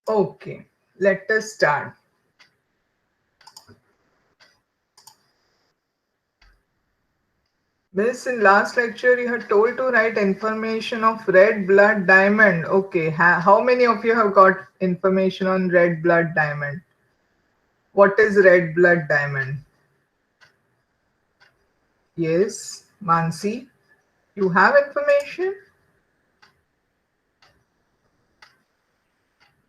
Okay, let us start. Miss, in last lecture you had told to write information of red blood diamond. Okay, how many of you have got information on red blood diamond? What is red blood diamond? Yes, Mansi, you have information?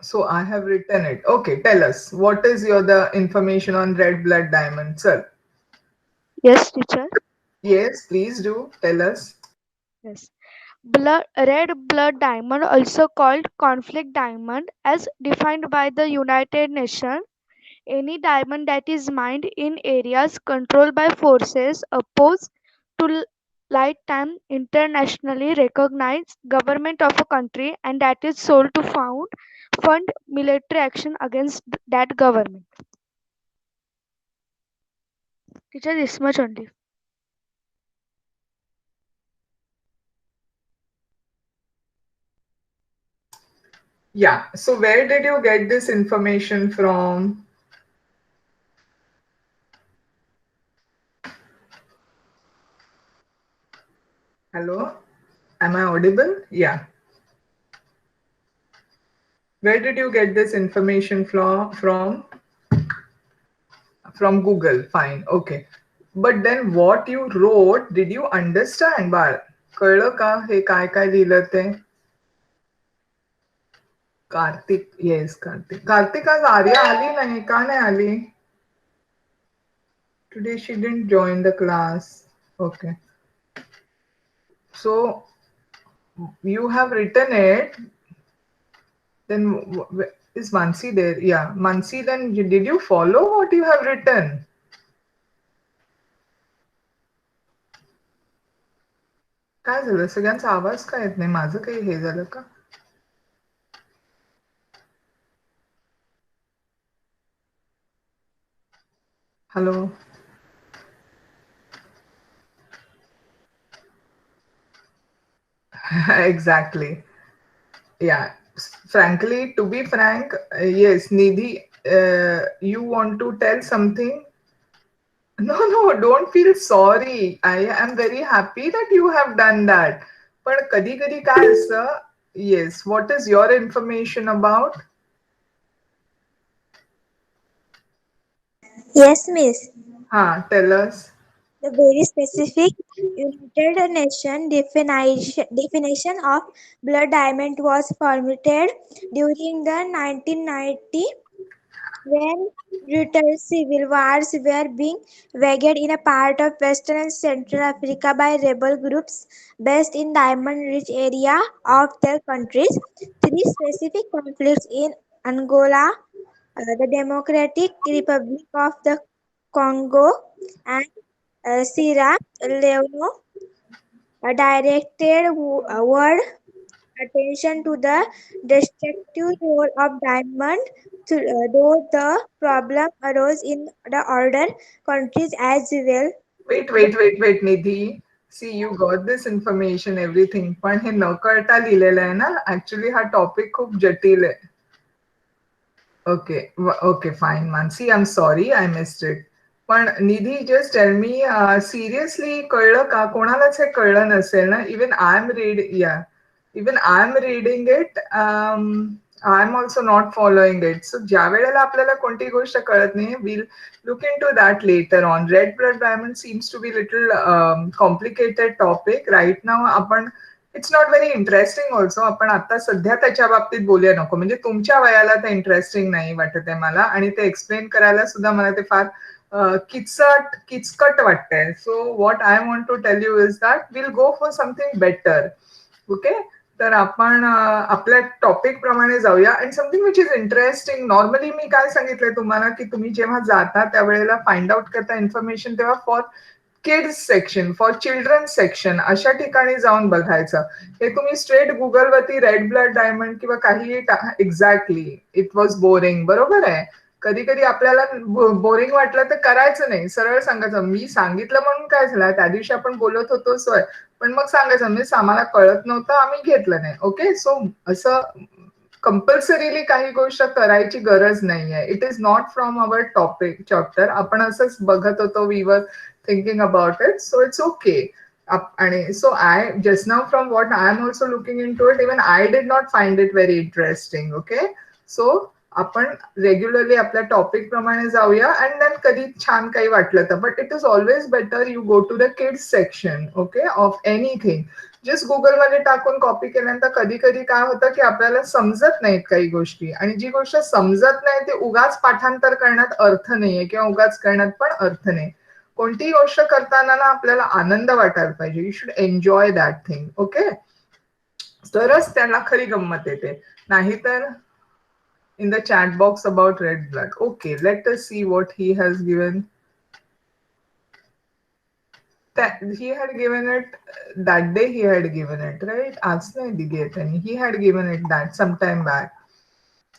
So I have written it. Okay, tell us, what is your the information on red blood diamond, sir? Yes, teacher. Yes, please do tell us. Yes. Red blood diamond, also called conflict diamond, as defined by the United Nations, any diamond that is mined in areas controlled by forces opposed to lifetime internationally recognized government of a country and that is sold to fund military action against that government. Teacher, this much only. Yeah, so where did you get this information from? Hello, am I audible? Yeah. Where did you get this information from Google. Fine. Okay. But then what you wrote, did you understand बाळ? कळलं का हे काय काय लिहिलं ते? Kartik, yes Kartik. Kartik आज आर्या आली नाही, का नाही आली? Today she didn't join the class. Okay. So you have written it. Then is Mansi there? Yeah, Mansi. Then did you follow what you have written? काय झालं? सगळ्यांचा आवाज का येत नाही? माझं काही हे झालं का? Hello. Exactly. Yeah. Frankly, to be frank, yes, Nidhi, you want to tell something? No, no, don't feel sorry. I am very happy that you have done that. पण कधी कधी काय असतं, yes, what is your information about? Yes, miss. Tell us. The very specific United Nations definition of blood diamond was formulated during the 1990 when brutal civil wars were being waged in a part of Western and Central Africa by rebel groups based in diamond-rich area of their countries. Three specific conflicts in Angola, the Democratic Republic of the Congo, and Sierra Leone directed world attention to the destructive role of diamond, though the problem arose in the other countries as well. Wait, Nidhi. See, you got this information, everything. पण हे न कळता लिहिलेलं आहे ना. Actually हा topic खूप जटिल आहे. Okay, okay, fine, Mansi. I'm sorry, I missed it. पण निधी just tell me seriously कळलं का? कोणालाच हे कळलं नसेल ना? Even I'm reading it. I'm also not following it. So ज्या वेळेला आपल्याला कोणती गोष्ट कळत नाही, we'll look into that later on. Red blood diamond seems to be little complicated topic. Right now आपण it's not very interesting also. आपण आता सध्या त्याच्या बाबतीत बोलूया नको. म्हणजे तुमच्या वयाला ते इंटरेस्टिंग नाही वाटत आहे मला आणि ते एक्सप्लेन करायला सुद्धा मला ते फार किचकट वाटतंय. So what I want to tell you is that will go for something better. Okay. तर आपण आपल्या टॉपिक प्रमाणे जाऊया आणि something which is interesting. Normally मी काय सांगितलंय तुम्हाला की तुम्ही जेव्हा जाता त्यावेळेला फाइंड आउट करता इन्फॉर्मेशन तेव्हा for kids section, for children section अशा ठिकाणी जाऊन बघायचं. हे तुम्ही स्ट्रेट गुगलवरती रेड ब्लड डायमंड किंवा काही एक्झॅक्टली इट वॉज बोरिंग. बरोबर आहे. कधी कधी आपल्याला बोरिंग वाटलं तर करायचं नाही. सरळ सांगायचं मी सांगितलं म्हणून काय झालं, त्या दिवशी आपण बोलत होतो सोय, पण मग सांगायचं म्हणजे आम्हाला कळत नव्हतं, आम्ही घेतलं नाही. ओके. सो असं कंपल्सरीली काही गोष्ट करायची गरज नाहीये. It is not from our topic chapter. आपण असंच बघत होतो, we were thinking about it, so it's okay. आणि so I just now from what I am also looking into it, even I did not find it very interesting. Okay, so आपण regularly आपल्या topic प्रमाणे जाऊया and then कधी छान काही वाटलं तर. But it is always better you go to the kids section, okay, of anything. Just गुगलमध्ये टाकून कॉपी केल्यानंतर कधी कधी काय होतं की आपल्याला समजत नाहीत काही गोष्टी, आणि जी गोष्ट समजत नाही ते उगाच पाठांतर करण्यात अर्थ नाहीये किंवा उगाच करण्यात पण अर्थ नाही. कोणतीही गोष्ट करताना ना आपल्याला आनंद वाटायला पाहिजे. You should enjoy that thing. Okay, तरच त्याला खरी गंमत येते. नाहीतर in the chat box about red blood. Okay, let us see what he has given. That he had given it that day. He had given it, right? आज नाही दिली आहे त्यांनी. He had given it that some time back.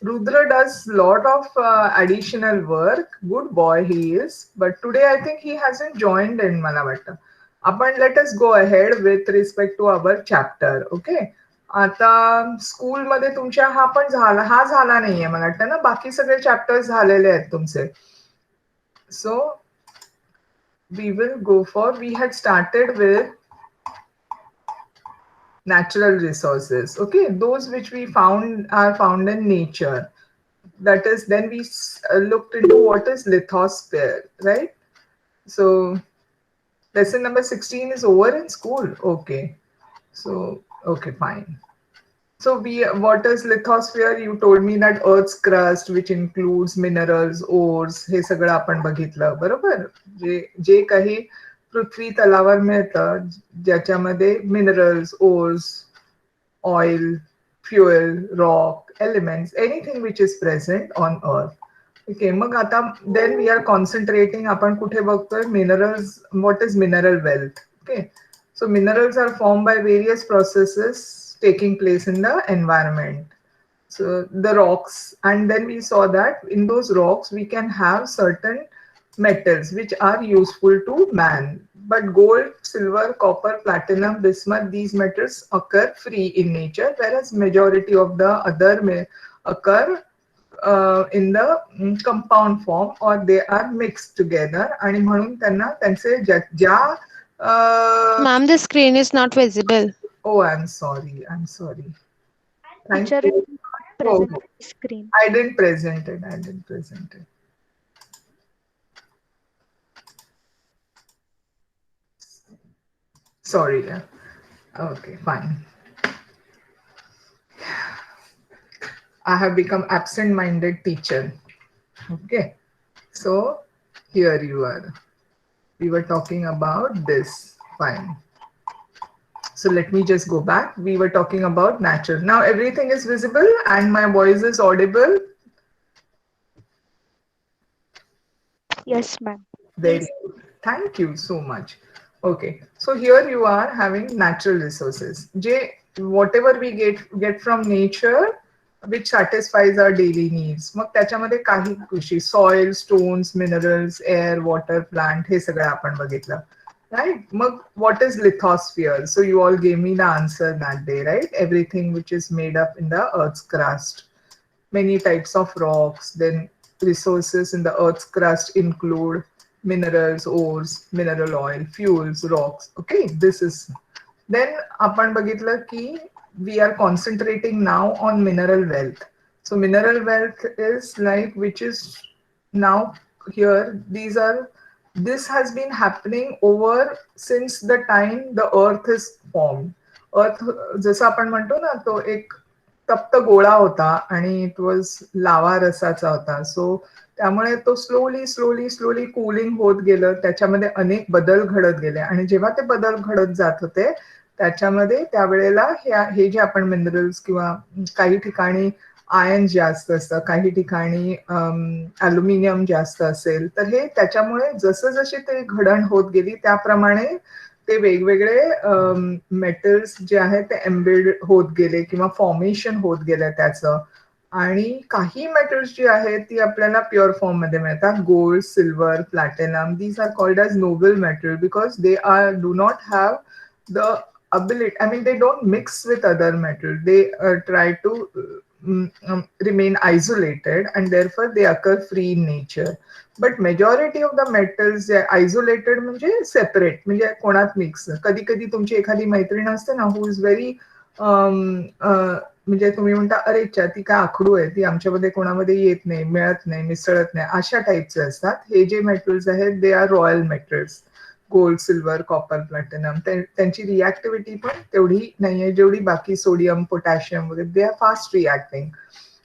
Rudra does lot of additional work. Good boy he is. But today I think he hasn't joined in, मला वाटतं. आपण let us go ahead with respect to our chapter. Okay. आता स्कूलमध्ये तुमच्या हा पण झाला, हा झाला नाहीये मला वाटतं ना. बाकी सगळे चॅप्टर्स झालेले आहेत तुमचे. सो we will go for, we had started with natural resources. Okay, those which we found are found in nature. That is, then we looked into what is lithosphere, right? So lesson number 16 is over in school. Okay, so okay, fine. So what is lithosphere? You told me that Earth's crust, which includes minerals, ores, हे सगळं आपण बघितलं, बरोबर? जे काही पृथ्वी तलावर मिळतं, ज्याच्यामध्ये minerals, ores, oil, fuel, rock, elements, anything which is present on earth. Okay, मग आता देन वी आर कॉन्सन्ट्रेटिंग, आपण कुठे बघतोय? Minerals. What is mineral wealth? Okay, so minerals are formed by various processes taking place in the environment. So the rocks, and then we saw that in those rocks we can have certain metals which are useful to man. But gold, silver, copper, platinum, bismuth, these metals occur free in nature, whereas majority of the other may occur in the compound form, or they are mixed together. आणि म्हणून त्यांना त्यांचे ज्या Ma'am, the screen is not visible. Oh, I'm sorry. I'm sorry. Thank Teacher, you. present Oh, screen. I didn't present it. I didn't present it. Sorry. Yeah. Okay, fine. I have become absent-minded teacher. Okay. So here you are. We were talking about this. Fine. So let me just go back. We were talking about nature. Now everything is visible and my voice is audible. Yes, ma'am. Very good. Thank you so much. Okay. So here you are having natural resources. Whatever we get from nature, which satisfies our daily needs. मग त्याच्यामध्ये काही गोष्टी, soil, stones, minerals, air, water, plant, हे सगळं आपण बघितलं. Right? What is lithosphere? So you all gave me the answer that day, right? Everything which is made up in the Earth's crust. Many types of rocks. Then resources in the Earth's crust include minerals, ores, mineral oil, fuels, rocks. Okay, this is. Then apan bagitla ki we are concentrating now on mineral wealth. So mineral wealth is like, which is now here. This has been happening over since the time the earth is formed. Earth, जसं आपण म्हणतो ना, तो एक तप्त गोळा होता आणि इट वॉज लावा रसाचा होता. सो त्यामुळे तो स्लोली कूलिंग होत गेलं. त्याच्यामध्ये अनेक बदल घडत गेले आणि जेव्हा ते बदल घडत जात होते त्याच्यामध्ये त्यावेळेला हे जे आपण मिनरल्स किंवा काही ठिकाणी आयन जास्त असतं, काही ठिकाणी ॲल्युमिनियम जास्त असेल, तर हे त्याच्यामुळे जशी ते घडण होत गेली त्याप्रमाणे ते वेगवेगळे मेटल्स जे आहेत ते एम्बेड होत गेले किंवा फॉर्मेशन होत गेलं त्याचं. आणि काही मेटल्स जी आहेत ती आपल्याला प्युअर फॉर्म मध्ये मिळतात. Gold, silver, platinum, these are called as noble metal because they do not have the ability, I mean, they don't mix with other metal. They try to remain isolated and therefore they occur free in nature. But majority of the metals J isolated म्हणजे separate, म्हणजे कोणात mix. कधी कधी तुमची एखादी मैत्रीण असते ना who is very म्हणजे तुम्ही म्हणता अरे ती काय आखडू आहे, ती आमच्यामध्ये कोणामध्ये येत नाही, मिळत नाही, मिसळत नाही, अशा टाईपचे असतात. हे जे मेटल्स आहेत they are royal metals. Gold, silver, copper, platinum, त्यांची रिॲक्टिव्हिटी पण तेवढी नाहीये जेवढी बाकी सोडियम, पोटॅशियम वगैरे. They are fast reacting.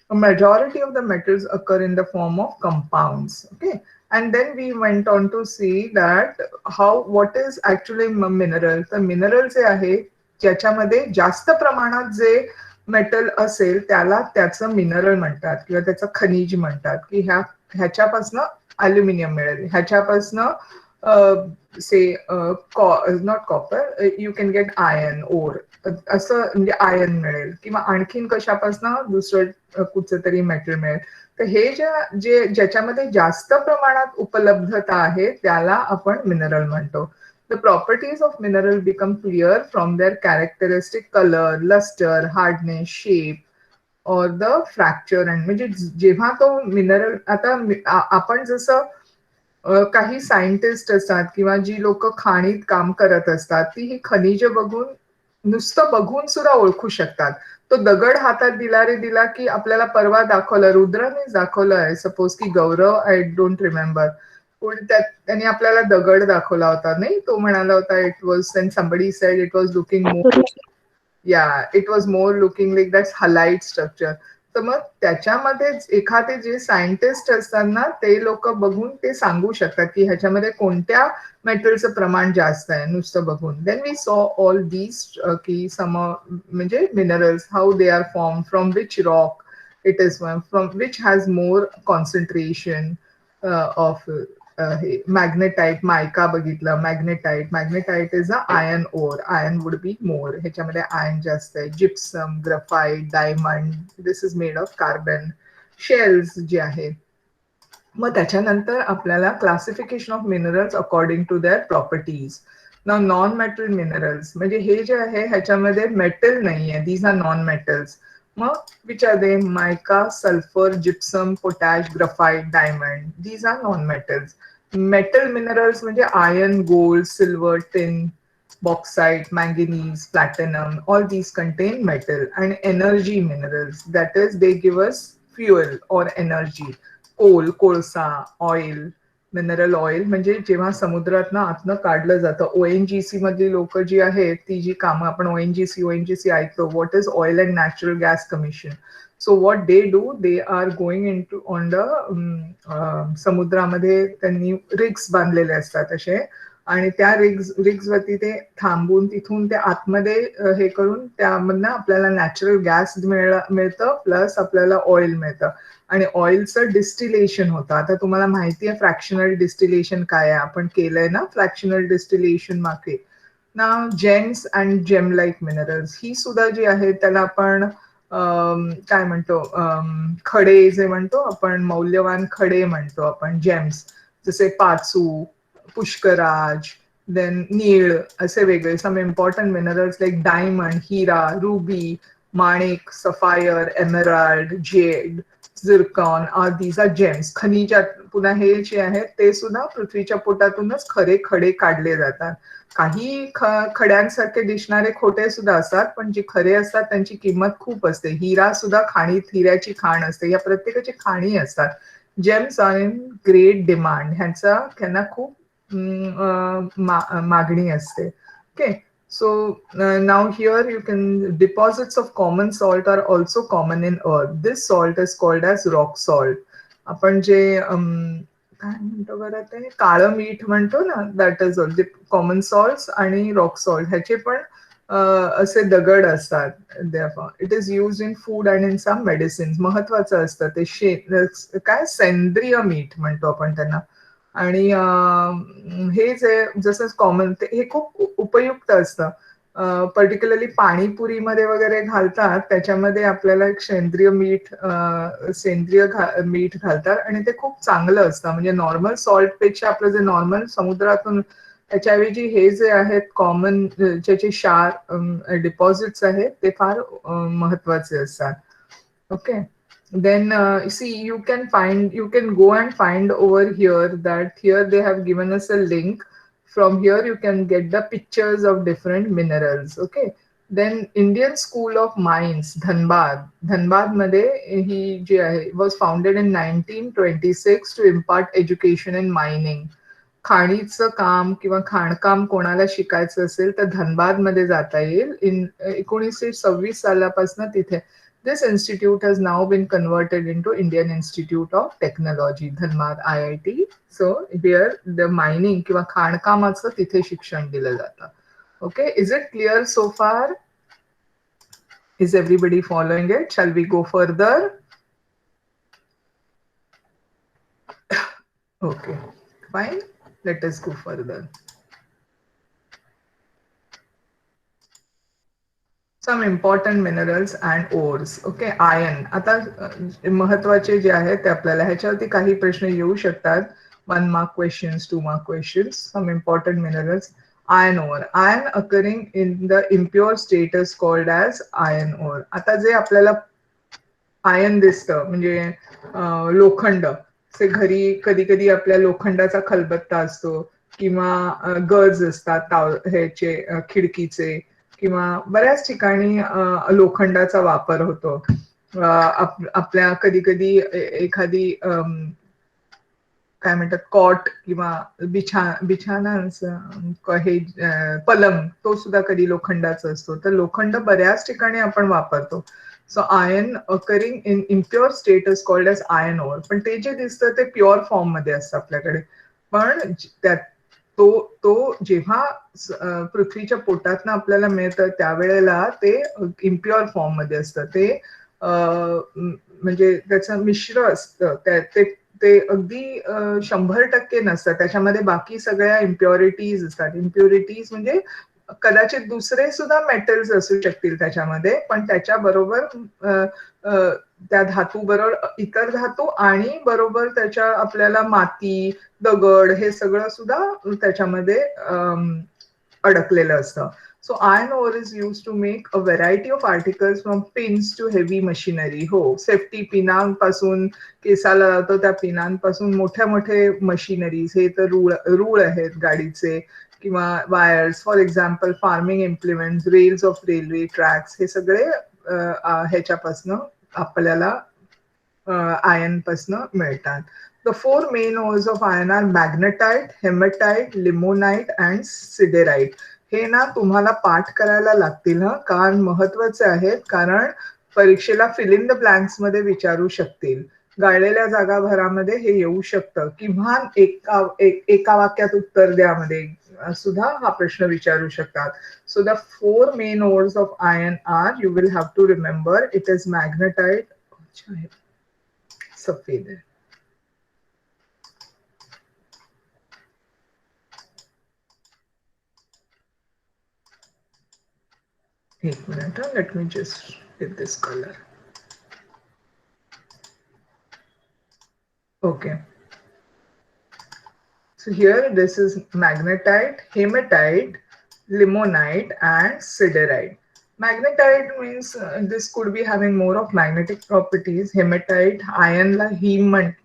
A majority of the metals occur in the form of compounds. Okay, and then we went on to see that what is actually mineral. The mineral जे आहे ज्याच्यामध्ये जास्त प्रमाणात जे metal असेल त्याला त्याचं mineral म्हणतात किंवा त्याचं खनिज म्हणतात, की ह्याच्यापासनं अल्युमिनियम मिळेल, ह्याच्यापासनं say not copper, you can get iron ore, असं म्हणजे आयर्न मिळेल, किंवा आणखीन कशापासनं दुसरं कुठचं तरी मेटल मिळेल. तर हे ज्याच्यामध्ये जास्त प्रमाणात उपलब्धता आहे त्याला आपण मिनरल म्हणतो. The properties of mineral become clear from their characteristic color, luster, hardness, shape, or the fracture. And म्हणजे जेव्हा तो मिनरल, आता आपण जसं काही सायंटिस्ट असतात किंवा जी लोक खाणीत काम करत असतात ती ही खनिज बघून, नुसतं बघून सुद्धा ओळखू शकतात. तो दगड हातात दिला रे दिला की आपल्याला परवा दाखवलं, रुद्राने दाखवलं आहे सपोज की गौरव, आय डोंट रिमेंबर, त्यांनी आपल्याला दगड दाखवला होता नाही, तो म्हणाला होता it was, then somebody said it was looking more, yeah it was more looking like that's halite structure. तर मग त्याच्यामध्ये एखादे जे सायंटिस्ट असतात ना ते लोक बघून ते सांगू शकतात की ह्याच्यामध्ये कोणत्या मेटलचं प्रमाण जास्त आहे नुसतं बघून. Then we saw all these की सम म्हणजे minerals, how they are form, from which rock it is, from which has more concentration of magnetite. Mica बघितलं, magnetite is a iron ore, iron would be more, ह्याच्यामध्ये iron जास्त आहे. Gypsum, graphite, diamond, this is made of carbon. Shells जे आहेत. मग त्याच्यानंतर आपल्याला classification of minerals according to their properties. Now non metal minerals म्हणजे हे जे आहे ह्याच्यामध्ये मेटल नाहीये, दीज आर नॉन मेटल्स. मग which are they? Mica, sulphur, gypsum, potash, graphite, diamond, these are non metals. Metal minerals म्हणजे iron, gold, silver, tin, bauxite, manganese, platinum, all these contain metal. And energy minerals, that is they give us fuel or energy. कोल, कोळसा, oil, mineral oil म्हणजे जेव्हा समुद्रातनं आतनं काढलं जातं. ONGC मधली लोक जी आहेत ती जी कामं, आपण ओएनजीसी ऐकतो, what is oil and natural gas commission. So what they do, they are going in to on the समुद्रामध्ये त्यांनी रिग्स बांधलेले असतात असे, आणि त्या रिग्स वरती ते थांबून तिथून ते आतमध्ये हे करून त्यामधनं आपल्याला नॅचरल गॅस मिळतं, प्लस आपल्याला ऑइल मिळतं. आणि ऑइलचं डिस्टिलेशन होतं. आता तुम्हाला माहिती आहे फ्रॅक्शनल डिस्टिलेशन काय आहे, आपण केलंय ना फ्रॅक्शनल डिस्टिलेशन मागे. ना gems and gem like minerals ही सुद्धा जी आहेत त्याला आपण काय म्हणतो, खडे जे म्हणतो आपण, मौल्यवान खडे म्हणतो आपण, जेम्स, जसे पाचू, पुष्कराज, देन नीळ, असे वेगळे some important minerals like diamond, हिरा, रुबी, माणिक, sapphire, emerald, jade, zircon, these are gems. खनिजात पुन्हा हे जे आहेत ते सुद्धा पृथ्वीच्या पोटातूनच खरे खडे काढले जातात. काही खड्यांसारखे दिसणारे खोटे सुद्धा असतात, पण जे खरे असतात त्यांची किंमत खूप असते. हिरा सुद्धा खाणीत हिऱ्याची खाण असते, या प्रत्येकाची खाणी असतात. Gems are in great demand, ह्यांना खूप मागणी असते. Okay, so now here you can, deposits of common salt are also common in earth. This salt is called as rock salt. आपण जे काय म्हणतो बरं ते काळं मीठ म्हणतो ना, that is all common salt. आणि रॉक सॉल्ट ह्याचे पण असे दगड असतात. It is use in food and in some medicines. महत्वाचं असतं ते काय सेंद्रिय मीठ म्हणतो आपण त्यांना. आणि हे जे जसं कॉमन, हे खूप उपयुक्त असतं. पर्टिक्युलरली पाणीपुरीमध्ये वगैरे घालतात, त्याच्यामध्ये आपल्याला एक सेंद्रिय मीठ घालतात आणि ते खूप चांगलं असतं. म्हणजे नॉर्मल सॉल्ट पेक्षा आपलं जे नॉर्मल समुद्रातून, त्याच्याऐवजी हे जे आहेत कॉमन ज्याचे क्षार डिपॉझिट्स आहेत ते फार महत्वाचे असतात. Okay. Then see, you can go and find over here that here they have given us a link. From here you can get the pictures of different minerals. Okay. Then Indian School of Mines, Dhanbad मध्ये ही जी आहे was founded in 1926 to impart education in mining. खाणीचं काम किंवा खाणकाम कोणाला शिकायचं असेल तर धनबादमध्ये जाता येईल. 1926 सालापासून तिथे this institute has now been converted into Indian Institute of Technology, Dhanbad IIT. So here the mining किंवा खाणकामाचं तिथे शिक्षण दिलं जातं. Okay, is it clear so far? Is everybody following it? Shall we go further? Okay, fine. Let us go further. Some important minerals and ores. Okay, iron. आता महत्वाचे जे आहेत ते आपल्याला ह्याच्यावरती काही प्रश्न येऊ शकतात. 1 mark questions, 2 mark questions. Some important minerals. Iron ore. Iron occurring in the impure state is called as iron ore. आता जे आपल्याला आयन दिसतं म्हणजे लोखंड से घरी कधी कधी आपल्या लोखंडाचा खलबत्ता असतो किंवा गज असतात ह्याचे खिडकीचे किंवा बऱ्याच ठिकाणी लोखंडाचा वापर होतो. आपल्या कधी कधी एखादी काय म्हणतात कॉट किंवा बिछाना हे पलंग तो सुद्धा कधी लोखंडाचा असतो. तर लोखंड बऱ्याच ठिकाणी आपण वापरतो. So iron occurring in impure state is called as iron ore. पण ते जे दिसतं ते प्युअर फॉर्म मध्ये असतं आपल्याकडे. पण त्यात तो जेव्हा पृथ्वीच्या पोटातनं आपल्याला मिळतं त्यावेळेला ते इम्प्युअर फॉर्म मध्ये असतं. ते म्हणजे त्याचं मिश्र असतं. ते अगदी 100% नसतं. त्याच्यामध्ये बाकी सगळ्या इम्प्युरिटीज असतात. इम्प्युरिटीज म्हणजे कदाचित दुसरे सुद्धा मेटल्स असू शकतील त्याच्यामध्ये, पण त्याच्याबरोबर त्या धातू बरोबर इतर धातू आणि बरोबर त्याच्या आपल्याला माती, दगड हे सगळं सुद्धा त्याच्यामध्ये अडकलेलं असतं. So iron ore is used to make a variety of articles from pins to heavy machinery. हो, सेफ्टी पिनांपासून केसाला लावतो त्या पिनांपासून मोठ्या मोठे मशिनरीज, हे तर रूळ आहेत गाडीचे किंवा wires, for example farming implements, rails of railway tracks, हे सगळे ह्याच्यापासनं आपल्याला आयन पासनं मिळतात. The four main ores of iron are magnetite, hematite, limonite and siderite. हे ना तुम्हाला पाठ करायला लागतील ना, कारण महत्वाचे आहेत. कारण परीक्षेला फिल इन द ब्लँक्स मध्ये विचारू शकतील. गाळलेल्या जागाभरामध्ये हे येऊ शकतं. किमान एका वाक्यात उत्तर द्यामध्ये सुद्धा हा प्रश्न विचारू शकतात. So the 4 main ores of iron are, you will have to remember, it is magnetite, सफेद है, एक minute, let me just get this color. Okay, so here this is magnetite, hematite, limonite and siderite. Magnetite means this could be having more of magnetic properties. Hematite, iron la heme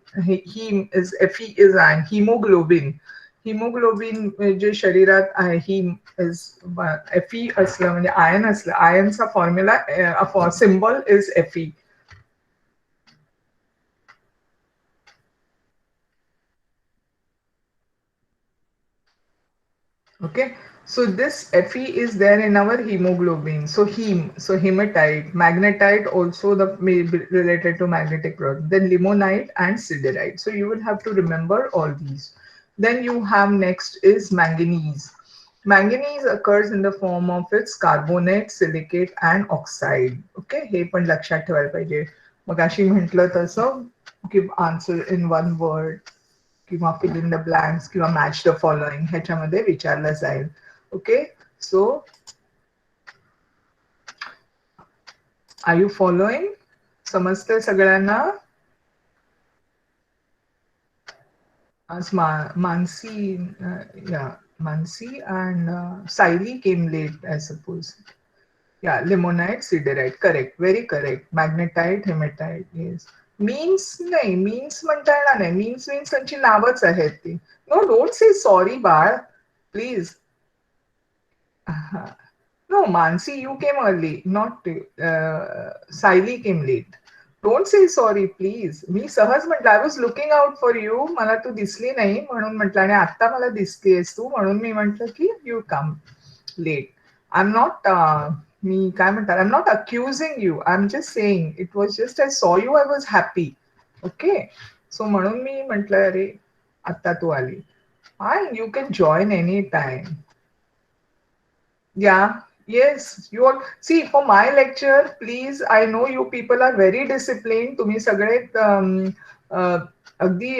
is Fe is iron, hemoglobin. Haemoglobin जे शरीरात आहे ही Fe असलं म्हणजे iron असलं, आयनचा formula symbol is Fe. Okay, so this Fe is there in our hemoglobin. So hematite, magnetite also may be related to magnetic product. Then limonite and siderite. So you will have to remember all these. Then you have next is manganese. Manganese occurs in the form of its carbonate, silicate and oxide. Okay, हे पण लक्षात ठेवायला पाहिजे. मगाशी म्हटलं तसं give answer in one word किंवा fill in the blanks किंवा match the following ह्याच्यामध्ये विचारलं जाईल. Okay, so are you following? समजतंय सगळ्यांना? आज Mansi and Saili came late, I suppose. Yeah, limonite, siderite. Correct. Very correct. Magnetite, hematite. Yes. Means नाही, means म्हणता येणार नाही. मीन्स त्यांची नावच आहेत ती. No, don't say sorry Bal. Please. No, Mansi, you came early, not Saili came late. Don't say sorry, please. मी सहज म्हटलं, I was looking out for you. मला तू दिसली नाही म्हणून म्हटलं, आणि आता मला दिसतेस तू म्हणून मी म्हटलं की you come late. I am not मी काय म्हणतात, I am not accusing you. I am just saying it was just I saw you, I was happy. Okay. So म्हणून मी म्हटलं अरे आता तू आली. Fine, you can join any time. Yeah, yes, you all see for my lecture, please. I know you people are very disciplined. तुम्ही सगळे अगदी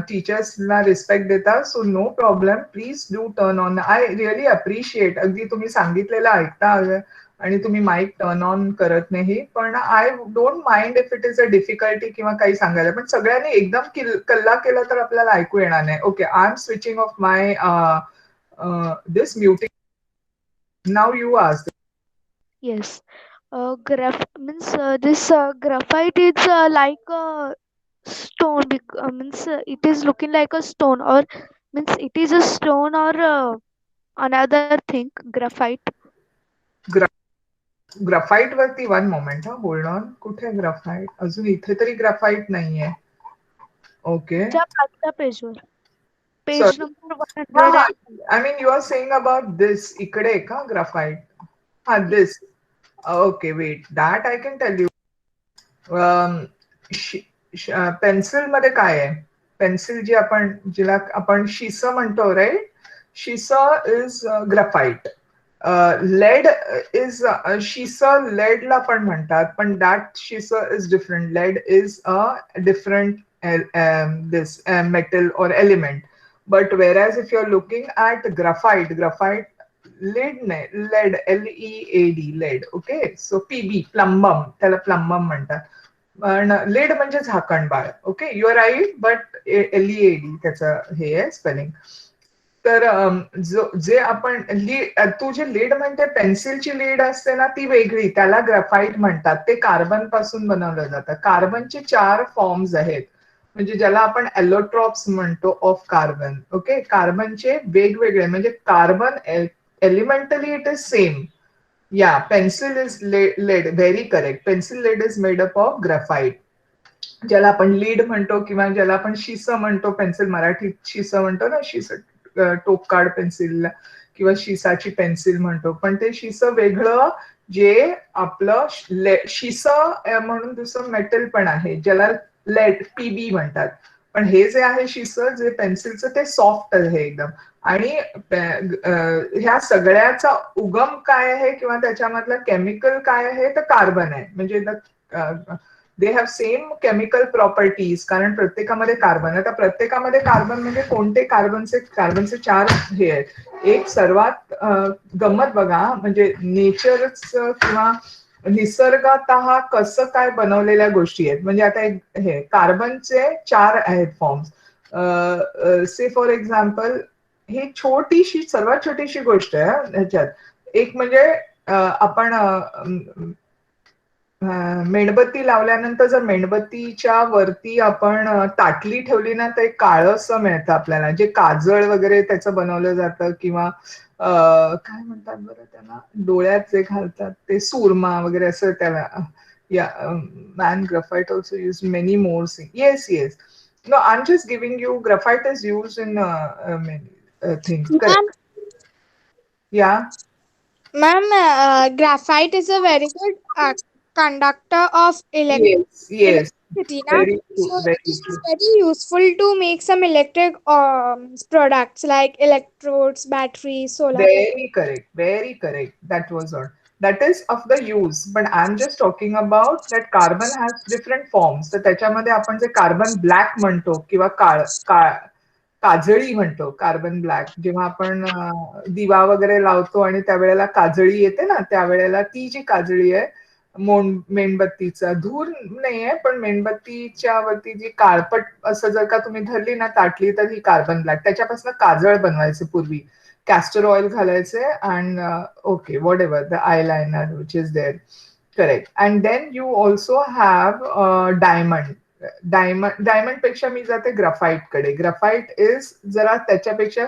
टीचर्सला रिस्पेक्ट देता, so no problem. Please do turn on. I really appreciate. अगदी तुम्ही सांगितलेलं ऐकता आणि तुम्ही माईक टर्न ऑन करत नाही. पण I don't mind if it is a difficulty किंवा काही सांगायला. पण सगळ्यांनी एकदम कल्ला केला तर आपल्याला ऐकू येणार नाही. Okay, I am switching off my this muting. Now you ask. Yes. Graph means this graphite is like a stone. Means it is looking like a stone, or means it is a stone or another thing. Graphite. Graphite वरती one moment, हा hold on. कुठे graphite? अजून इथे तरी graphite नाहीये. Okay. च्या पाचव्या पेजवर. Page sorry. नंबर हा 100 हा. and I mean you are saying about this. इकडे का ग्राफाईट? हा, this. Okay, wait. That I can tell you. Pencil मध्ये काय आहे? पेन्सिल जी आपण जिला आपण शिस म्हणतो, राईट? शिस इज ग्राफाईट. लेड इज शिस, लेडला पण म्हणतात, पण दॅट शिस is different. Lead is a different this metal or element. But whereas if you're looking at graphite, lead, lead, lead. Okay, so PB, plumbum, त्याला प्लंबम म्हणतात. पण लेड म्हणजे झाकण बाळ. Okay, you are right, but LEAD त्याचं हे आहे spelling. तर जे आपण तू जे लीड म्हणते, पेन्सिलची लीड असते ना, ती वेगळी, त्याला ग्राफाईट म्हणतात. ते कार्बन पासून बनवलं जातं. कार्बनचे 4 फॉर्म्स आहेत, म्हणजे ज्याला आपण एलोट्रॉप्स म्हणतो ऑफ कार्बन. ओके, कार्बनचे वेगवेगळे, म्हणजे carbon elementally it is same. Yeah, pencil is lead. Very correct. Pencil lead is made up of graphite, ज्याला आपण लीड म्हणतो किंवा ज्याला आपण शिस म्हणतो. पेन्सिल मराठीत शिस म्हणतो ना, शिस टोक काढ पेन्सिल किंवा शिसाची पेन्सिल म्हणतो. पण ते शिस वेगळं, जे आपलं शिस म्हणून दुसरं मेटल पण आहे ज्याला लेड, PB म्हणतात. पण हे जे आहे शिस, जे पेन्सिलचं, ते सॉफ्ट आहे एकदम. आणि ह्या सगळ्याचा उगम काय आहे किंवा त्याच्यामधलं केमिकल काय आहे, तर कार्बन आहे. म्हणजे they have same chemical properties, कारण प्रत्येकामध्ये कार्बन. आता प्रत्येकामध्ये कार्बन म्हणजे कोणते? कार्बनचे 4 हे आहेत. एक सर्वात गंमत बघा, म्हणजे नेचरच किंवा निसर्गात कसं काय बनवलेल्या गोष्टी आहेत. म्हणजे आता एक हे कार्बनचे 4 आहेत फॉर्म्स. से फॉर एक्झाम्पल, ही छोटीशी, सर्वात छोटीशी गोष्ट आहे ह्याच्यात. एक म्हणजे आपण मेणबत्ती लावल्यानंतर जर मेणबत्तीच्या वरती आपण ताटली ठेवली ना, तर एक काळंसं मिळतं आपल्याला, जे काजळ वगैरे त्याचं बनवलं जातं, किंवा काय म्हणतात बरं त्याला, डोळ्यात जे घालतात ते सुरमा वगैरे असं त्याला. Yeah, man graphite also use many more thing. Yes, yes. No, I am just giving you, graphite is use in many things. Ma'am, correct. Yeah. ma'am, graphite is a very good conductor of yes, yes. electricity, na? Very true, So it very true. is very useful to make some electric products like electrodes, batteries, solar panels. Very correct. Very correct. That was all. That is of the use. But I'm just talking about that carbon has different forms. तर त्याच्यामध्ये आपण जे carbon black म्हणतो किंवा काजळी म्हणतो, carbon black, जेव्हा आपण दिवा वगैरे लावतो आणि त्यावेळेला काजळी येते ना, त्यावेळेला ती जी काजळी आहे, मेणबत्तीचा धूर नाहीये, पण मेणबत्तीच्या वरती जी काळपट असं जर का तुम्ही धरली ना ताटली, तर ही कार्बन ब्लॅक. त्याच्यापासून काजळ बनवायचे पूर्वी. castor oil घालायचे and okay, whatever, the eyeliner which is there. Correct. And then you also have diamond. Diamond पेक्षा मी जाते ग्राफाईट कडे. ग्राफाईट इज जरा त्याच्यापेक्षा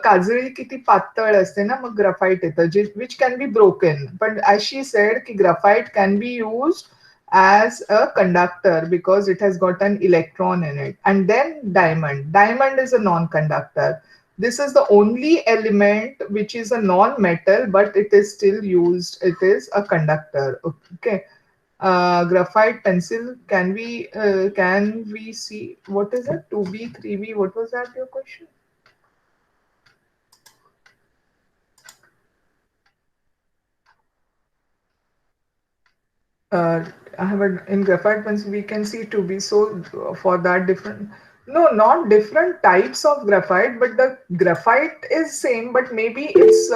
काजळी किती पातळ असते ना, मग ग्राफाईट येतं जे विच कॅन बी ब्रोकन. पण ॲज शी सेड की graphite can be used as a conductor because it has got an electron in it. And then diamond. Diamond is a non-conductor. This is the only element which is a non-metal, but it is still used. It is a conductor. Okay. Graphite pencil. Can we see what is it? 2B, 3B. What was that your question? I have in graphite pencil we can see 2B. So for that different, no, not different types of graphite, but the graphite is same, but maybe its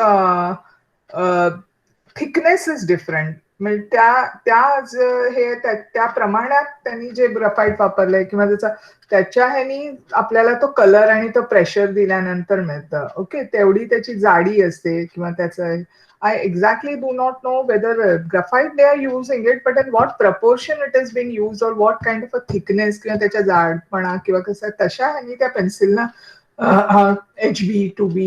thickness is different. म्हणजे त्या प्रमाणात त्यांनी जे graphite वापरलंय किंवा त्याच्या ह्यानी आपल्याला तो colour आणि तो प्रेशर दिल्यानंतर मिळतं. ओके, तेवढी त्याची जाडी असते किंवा त्याचं I exactly do not know whether graphite they are using it, but in what proportion it is being used or what kind of a thickness किंवा त्याच्या जाडपणा किंवा कसं तशा ह्यांनी त्या पेन्सिलना HB, 2B,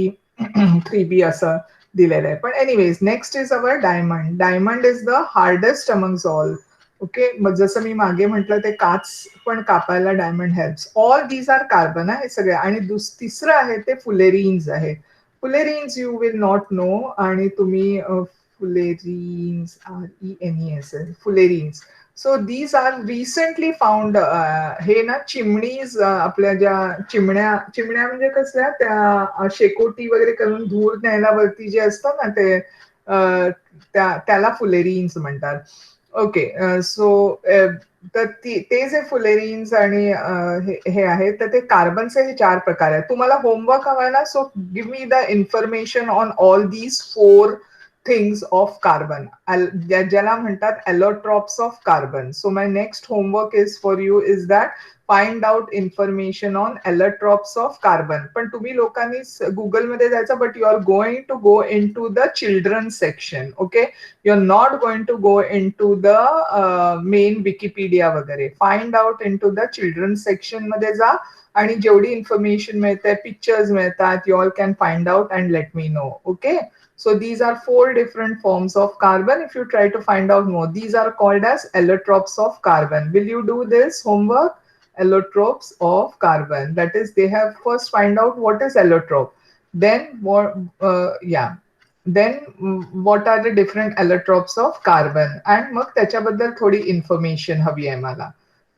3B असं दिलेलं आहे. पण anyways next is our diamond. Diamond is the hardest amongst all. Okay, मग जसं मी मागे म्हटलं ते काच पण कापायला diamond helps. All these are carbon आहे सगळे. आणि तिसरं आहे ते फुलेरीन्स आहे. Fullerenes you will not know. आणि तुम्ही fullerenes RENES fullerenes. So these are recently found. हे ना चिमणीज आपल्या ज्या चिमण्या म्हणजे कसल्या त्या शेकोटी वगैरे करून धूर न्यायला वरती जे असतं ना ते त्याला फुलेरीन्स म्हणतात. ओके, सो तर ते जे फुलेरीन्स आणि हे आहेत तर ते कार्बनचे हे 4 प्रकार आहेत. तुम्हाला होमवर्क हवाय ना, so give me the information on all these 4 things of carbon. ज्याला म्हणतात allotropes of carbon. So my next homework is for you is that find out information on allotropes of carbon. पण तुम्ही लोकांनी Google मध्ये जायचं, but you are going to go into the children's section. Okay, you're not going to go into the main Wikipedia वगैरे. Find out into the children's section मध्ये जा आणि जेवढी इन्फॉर्मेशन मिळते, पिक्चर्स मिळतात, you all can find out and let me know. Okay. So these are 4 different forms of carbon. If you try to find out more, these are called as allotropes of carbon. Will you do this homework? Allotropes of carbon. That is, they have first find out what is allotrope. Then Then what are the different allotropes of carbon? And मग त्याच्याबद्दल थोडी information हवी आहे मला.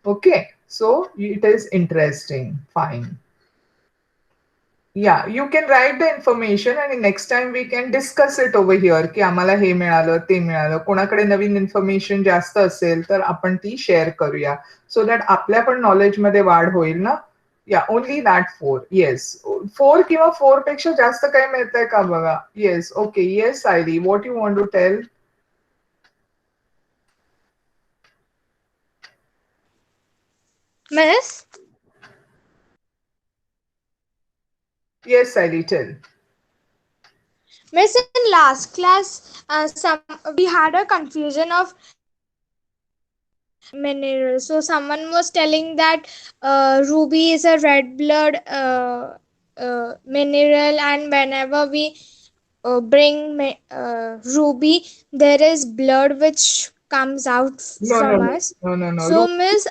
Okay. So it is interesting. Fine. Yeah, you can write the information and next time we can discuss it over here की आम्हाला हे मिळालं ते मिळालं. कोणाकडे नवीन इन्फॉर्मेशन जास्त असेल तर आपण ती शेअर करूया सो दॅट आपल्या पण नॉलेज मध्ये वाढ होईल ना. या ओनली दॅट 4. येस, 4 किंवा 4 पेक्षा जास्त काही मिळतंय का बघा. Yes, okay. Yes Saili, what you want to tell? Miss? Yes, Saili, tell. Miss, in last class, we had a confusion of minerals. So someone was telling that ruby is a red blood mineral, and whenever we bring ruby, there is blood which comes out from us. No. So, Miss,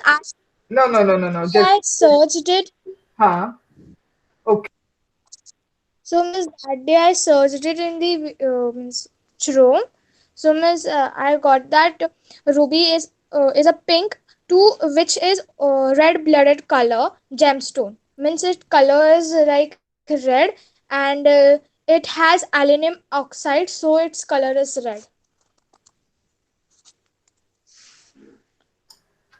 No. I searched it. Okay. So, Miss, that day I searched it in the Chrome. So, Miss, I got that ruby is a pink to which is red-blooded color gemstone. Means its color is like red, and it has aluminum oxide, so its color is red.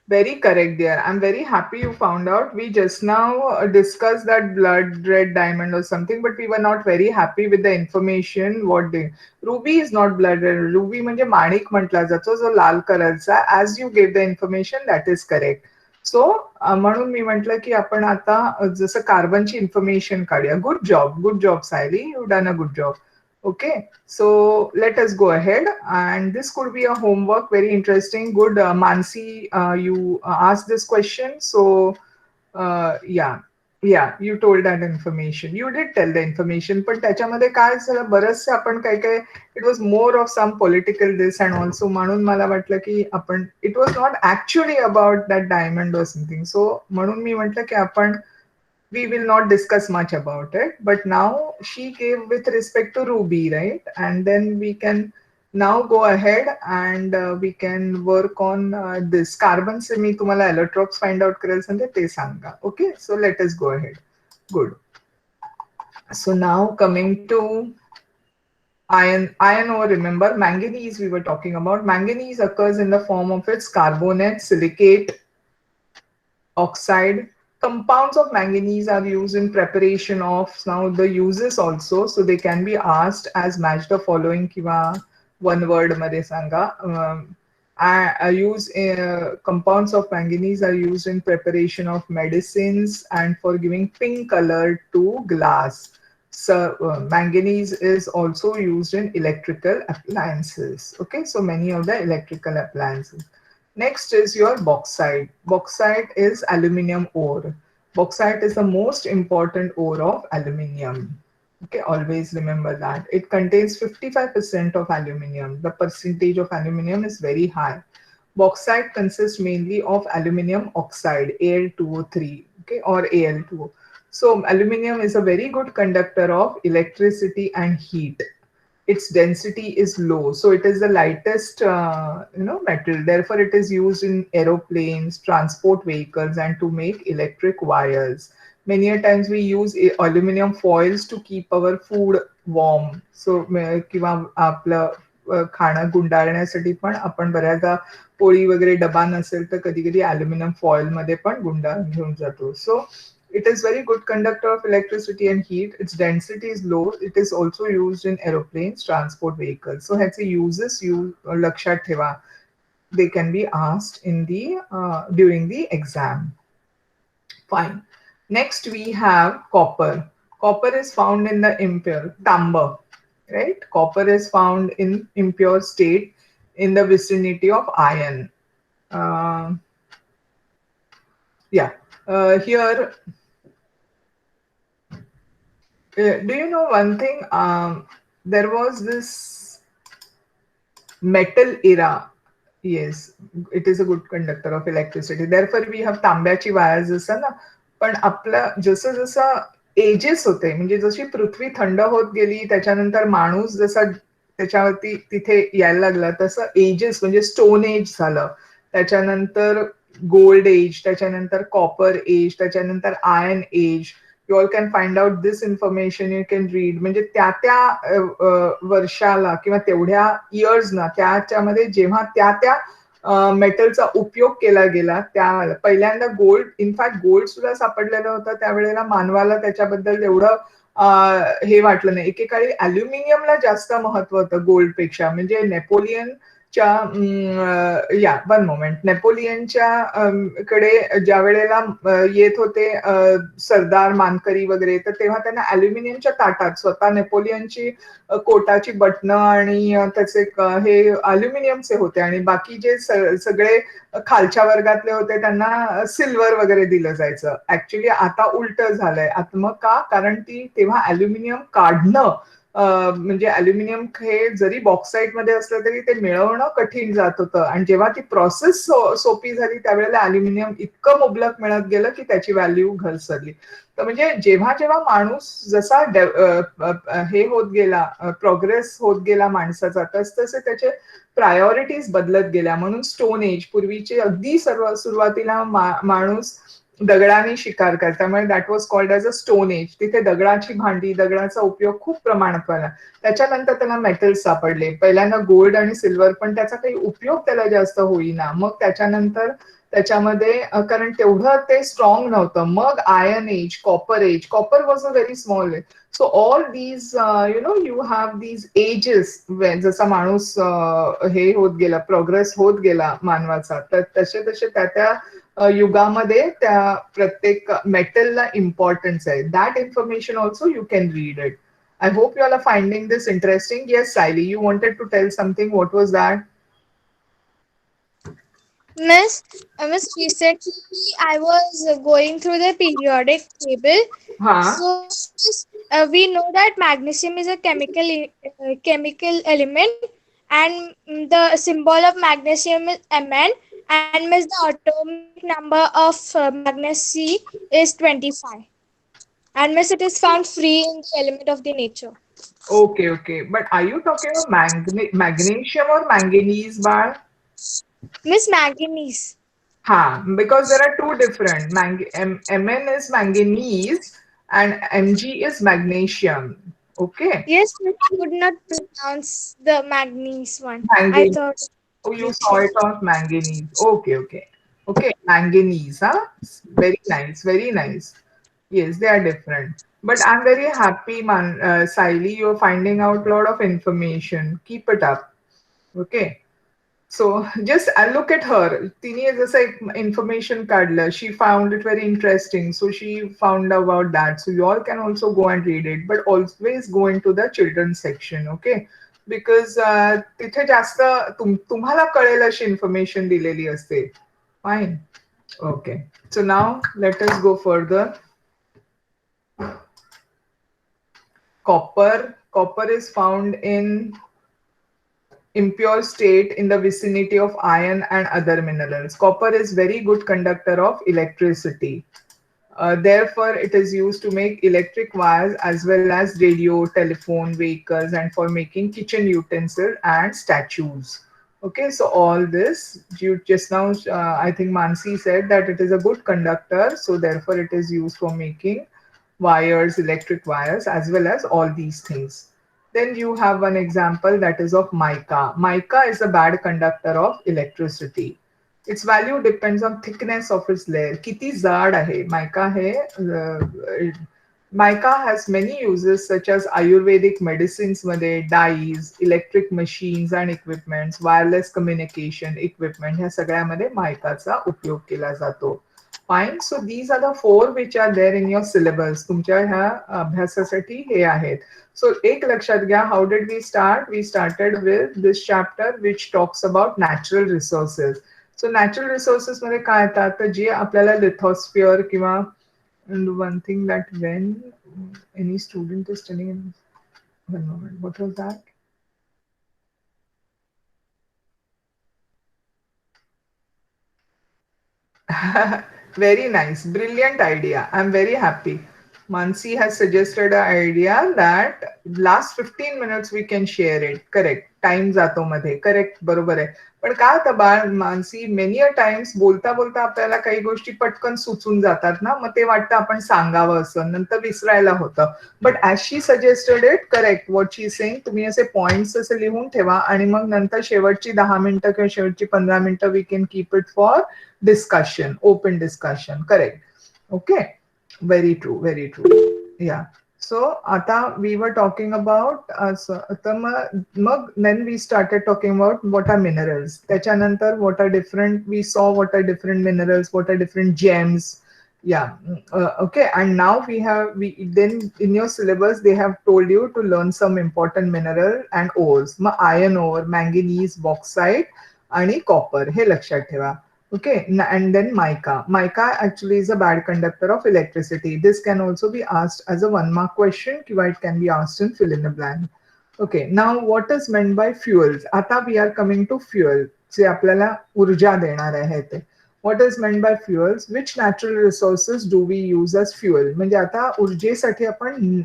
Very correct there. I'm very happy you found out. We just now discussed that blood red diamond or something, but we were not very happy with the information. Ruby is not blood red. Ruby म्हणजे माणिक म्हटला जातो जो लाल कलरचा. As you gave the information, that is correct. सो म्हणून मी म्हटलं की आपण आता जसं कार्बनची इन्फॉर्मेशन काढूया. Good job Sayali, you done a good job. Okay, so let us go ahead, and this could be a homework, very interesting. Good, Mansi, you asked this question, so yeah, you told that information. You did tell the information, पण त्याच्यामध्ये काय झालं, बरंचसं आपण काय काय, it was more of some political this and also, म्हणून मला वाटलं की आपण, it was not actually about that diamond or something. So म्हणून मी म्हटलं की आपण, we will not discuss much about it, but now she gave with respect to Ruby, right? And then we can now go ahead and we can work on this carbon se मी तुम्हाला allotropes find out करेल सांगते ते सांगा. Okay, so let us go ahead. Good. So now coming to iron ore, remember manganese we were talking about. Manganese occurs in the form of its carbonate, silicate, oxide. Compounds of manganese are used in preparation of, now the uses also, so they can be asked as match the following kiva one word मध्ये सांगा. Compounds of manganese are used in preparation of medicines and for giving pink color to glass. So manganese is also used in electrical appliances. Okay, so many of the electrical appliances. Next is your bauxite. Bauxite is aluminium ore. Bauxite is the most important ore of aluminium. Okay, always remember that. It contains 55% of aluminium. The percentage of aluminium is very high. Bauxite consists mainly of aluminium oxide, Al2O3, okay, or Al2O. So aluminium is a very good conductor of electricity and heat. Its density is low, so it is the lightest metal. Therefore, it is used in aeroplanes, transport vehicles, and to make electric wires. Many a times we use aluminum foils to keep our food warm. So किंवा आपलं खाणं गुंडाळण्यासाठी पण आपण बऱ्याचदा पोळी वगैरे डबा नसेल तर कधी कधी अल्युमिनियम फॉइल मध्ये पण गुंडाळून घेऊन जातो. सो it is very good conductor of electricity and heat. Its density is low. It is also used in aeroplanes, transport vehicles. So ह्याचे uses you लक्षात ठेवा. They can be asked in the during the exam. Fine. Next we have copper. Copper is found in the impure taamba, right? Copper is found in impure state in the vicinity of iron. Here. Do you know one thing? There was this metal era. Yes, it is a good conductor of electricity. Therefore, we have तांब्याची wires जसं ना. पण आपलं जसं जसं edges होते, म्हणजे जशी पृथ्वी थंड होत गेली, त्याच्यानंतर माणूस जसा त्याच्यावरती तिथे यायला लागला, तसं एजेस म्हणजे स्टोन एज झालं. त्याच्यानंतर गोल्ड एज, त्याच्यानंतर कॉपर एज, त्याच्यानंतर iron age. You all can find out this information, you can read. म्हणजे त्या वर्षाला किंवा तेवढ्या इयर्सना त्याच्यामध्ये जेव्हा त्या मेटलचा उपयोग केला गेला, त्या पहिल्यांदा गोल्ड, इनफॅक्ट गोल्ड सुद्धा सापडलेलं होतं त्यावेळेला. मानवाला त्याच्याबद्दल एवढं हे वाटलं नाही. एकेकाळी अल्युमिनियमला जास्त महत्व होतं गोल्ड पेक्षा. म्हणजे नेपोलियनच्या कडे ज्या वेळेला येत होते सरदार मानकरी वगैरे, तर तेव्हा त्यांना अल्युमिनियमच्या ताटात स्वतः नेपोलियनची कोटाची बटणं आणि त्याचे हे अल्युमिनियमचे होते, आणि बाकी जे सगळे खालच्या वर्गातले होते त्यांना सिल्वर वगैरे दिलं जायचं. ऍक्च्युली आता उलट झालंय. आता मग का? कारण ती तेव्हा अल्युमिनियम काढणं म्हणजे अल्युमिनियम हे जरी बॉक्साईट मध्ये असलं तरी ते मिळवणं कठीण जात होतं, आणि जेव्हा ती प्रोसेस सोपी झाली त्यावेळेला अल्युमिनियम इतकं मुबलक मिळत गेलं की त्याची व्हॅल्यू घसरली. तर म्हणजे जेव्हा जेव्हा माणूस जसा हे होत गेला, प्रोग्रेस होत गेला माणसाचा, तसतसे त्याचे प्रायोरिटीज बदलत गेल्या. म्हणून स्टोन एज, पूर्वीचे अगदी सुरुवातीला माणूस दगडाने शिकार करतात, त्यामुळे that was called as a stone age. तिथे दगडाची भांडी, दगडाचा उपयोग खूप प्रमाणात झाला. त्याच्यानंतर त्याला मेटल्स सापडले, पहिल्यांदा गोल्ड आणि सिल्वर, पण त्याचा काही उपयोग त्याला जास्त होईना. मग त्याच्यानंतर त्याच्यामध्ये कारण तेवढं ते स्ट्रॉंग नव्हतं. मग iron age, copper was a very small. So all these you have these ages, जसा माणूस हे होत गेला, प्रोग्रेस होत गेला मानवाचा, तर तसे तसे त्या त्या युगामध्ये त्या प्रत्येक मेटलला इम्पॉर्टन्स आहे. That information also you can read it. I hope you all are finding this interesting. Yes, Siley, you wanted to tell something. What was that? Miss, recently I was going through the periodic table. Huh? So, miss, we know that magnesium is a chemical element, and the symbol of magnesium is Mn, and miss, the atomic number of magnesium is 25, and miss, it is found free in the element of the nature. Okay, okay. But are you talking about magnesium or manganese bar? Miss, manganese. Ha, because there are two different. Mn is manganese and Mg is magnesium. Okay. Yes, miss, I could not pronounce the manganese one. I Manganese. thought Oh, you saw lithium. it on manganese. Okay, okay. Okay, manganese, huh? Very nice, very nice. Yes, they are different. But I'm very happy, Siley, you're finding out a lot of information. Keep it up. Okay. So just look at her. तिने जसं एक information काढलं. She found it very interesting. So she found about that. So you all can also go and read it. But always go into the children's section. Okay. Because तिथे जास्त तुम्हाला कळेल अशी information दिलेली असते. Fine. Okay. So now let us go further. Copper. Copper is found in impure state in the vicinity of iron and other minerals. Copper is very good conductor of electricity. Therefore, it is used to make electric wires as well as radio, telephone, vehicles, and for making kitchen utensils and statues. Okay, so all this, you just now, I think Mansi said that it is a good conductor, so therefore it is used for making wires, electric wires, as well as all these things. Then you have one example that is of mica. Mica is a bad conductor of electricity. Its value depends on thickness of its layer. किती जाड आहे mica hey mica has many uses such as Ayurvedic medicines मध्ये dyes, electric machines and equipments, wireless communication equipment ह्या सगळ्यामध्ये micaचा उपयोग केला जातो. Fine. So these are the four which are there in your syllabus. तुमच्या ह्या अभ्यासासाठी हे आहेत. So एक लक्षात घ्या, how did we start? We started with this chapter which talks about natural resources. So natural resources मध्ये काय येतात, तर जे आपल्याला lithosphere किंवा one thing that when any student is telling, one moment, what was that? Very nice, brilliant idea. I'm very happy. Mansi has suggested an idea that last 15 minutes we can share it. Correct. Time जातो मध्ये. Correct. बरोबर आहे. पण काय होतं बाळ Mansi, many a times बोलता बोलता आपल्याला काही गोष्टी पटकन सुचून जातात ना, मग ते वाटतं आपण सांगावं असं, नंतर विसरायला होतं. But as she suggested it, correct what she saying, तुम्ही असे पॉइंट्स असे लिहून ठेवा आणि मग नंतर शेवटची 10 मिनिटं किंवा शेवटची 15 मिनिटं we can keep it for discussion, open discussion. Correct. Okay. Very true. Very true. Yeah. So आता we were talking about then we started talking about what are minerals. त्याच्यानंतर what are different, we saw what are different minerals, what are different gems. Yeah. Okay. And now then in your syllabus they have told you to learn some important mineral and ores. Iron ore, manganese, bauxite आणि copper. हे लक्षात ठेवा. Okay, and then mica. Mica actually is a bad conductor of electricity. This can also be asked as a 1 mark question, or it can be asked in fill in the blank. Okay, now what is meant by fuels? आता we are coming to fuel. जे आपल्याला ऊर्जा देणार आहे ते. What is meant by fuels? Which natural resources do we use as fuel? म्हणजे आता ऊर्जेसाठी आपण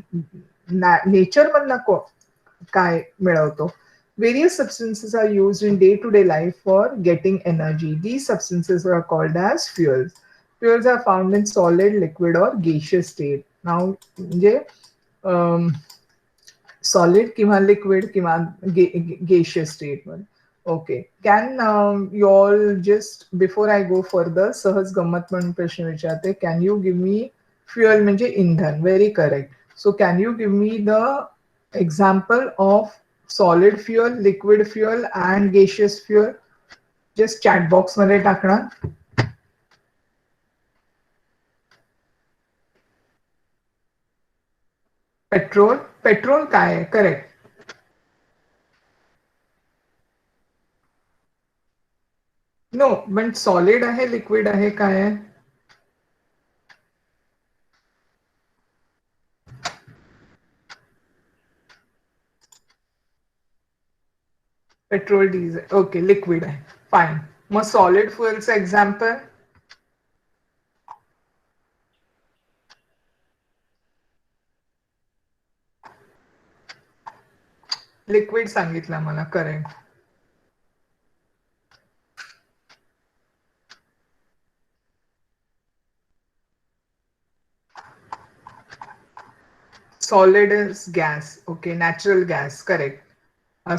nature मधनं काय मिळवतो? Various substances are used in day-to-day life for getting energy. These substances are called as fuels. Fuels are found in solid, liquid, or gaseous state. Now, solid किंवा liquid किंवा gaseous state. Okay. Can you all just before I go further, सहज गंमत म्हणून प्रश्न विचारते. Can you give me fuel म्हणजे इंधन? Very correct. So can you give me the example of solid fuel, liquid fuel and gaseous fuel? Just chat box मध्ये टाकणार. Petrol. Petrol काय आहे? करेक्ट. नो, पण सॉलिड आहे, लिक्विड आहे, काय आहे? Petrol, diesel. ओके, लिक्विड आहे. फाईन. मग सॉलिड फ्युएलचं एक्झाम्पल? लिक्विड सांगितलं मला. Correct. Solid is gas. Okay, natural gas. Correct.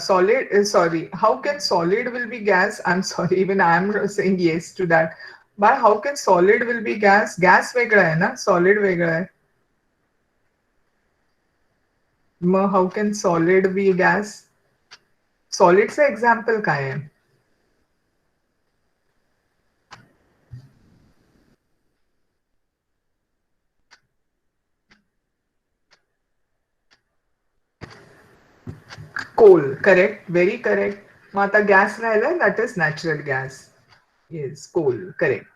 Solid is sorry. How can solid will be gas? I'm sorry. Even I'm saying yes to that. But how can solid will be gas? Gas वेगळा आहे ना? Solid वेगळा आहे. मग how can solid be gas? Solidचं example काय आहे? Coal. Correct. Very correct. मग आता गॅस राहिला. That is natural gas. Yes, coal. Correct.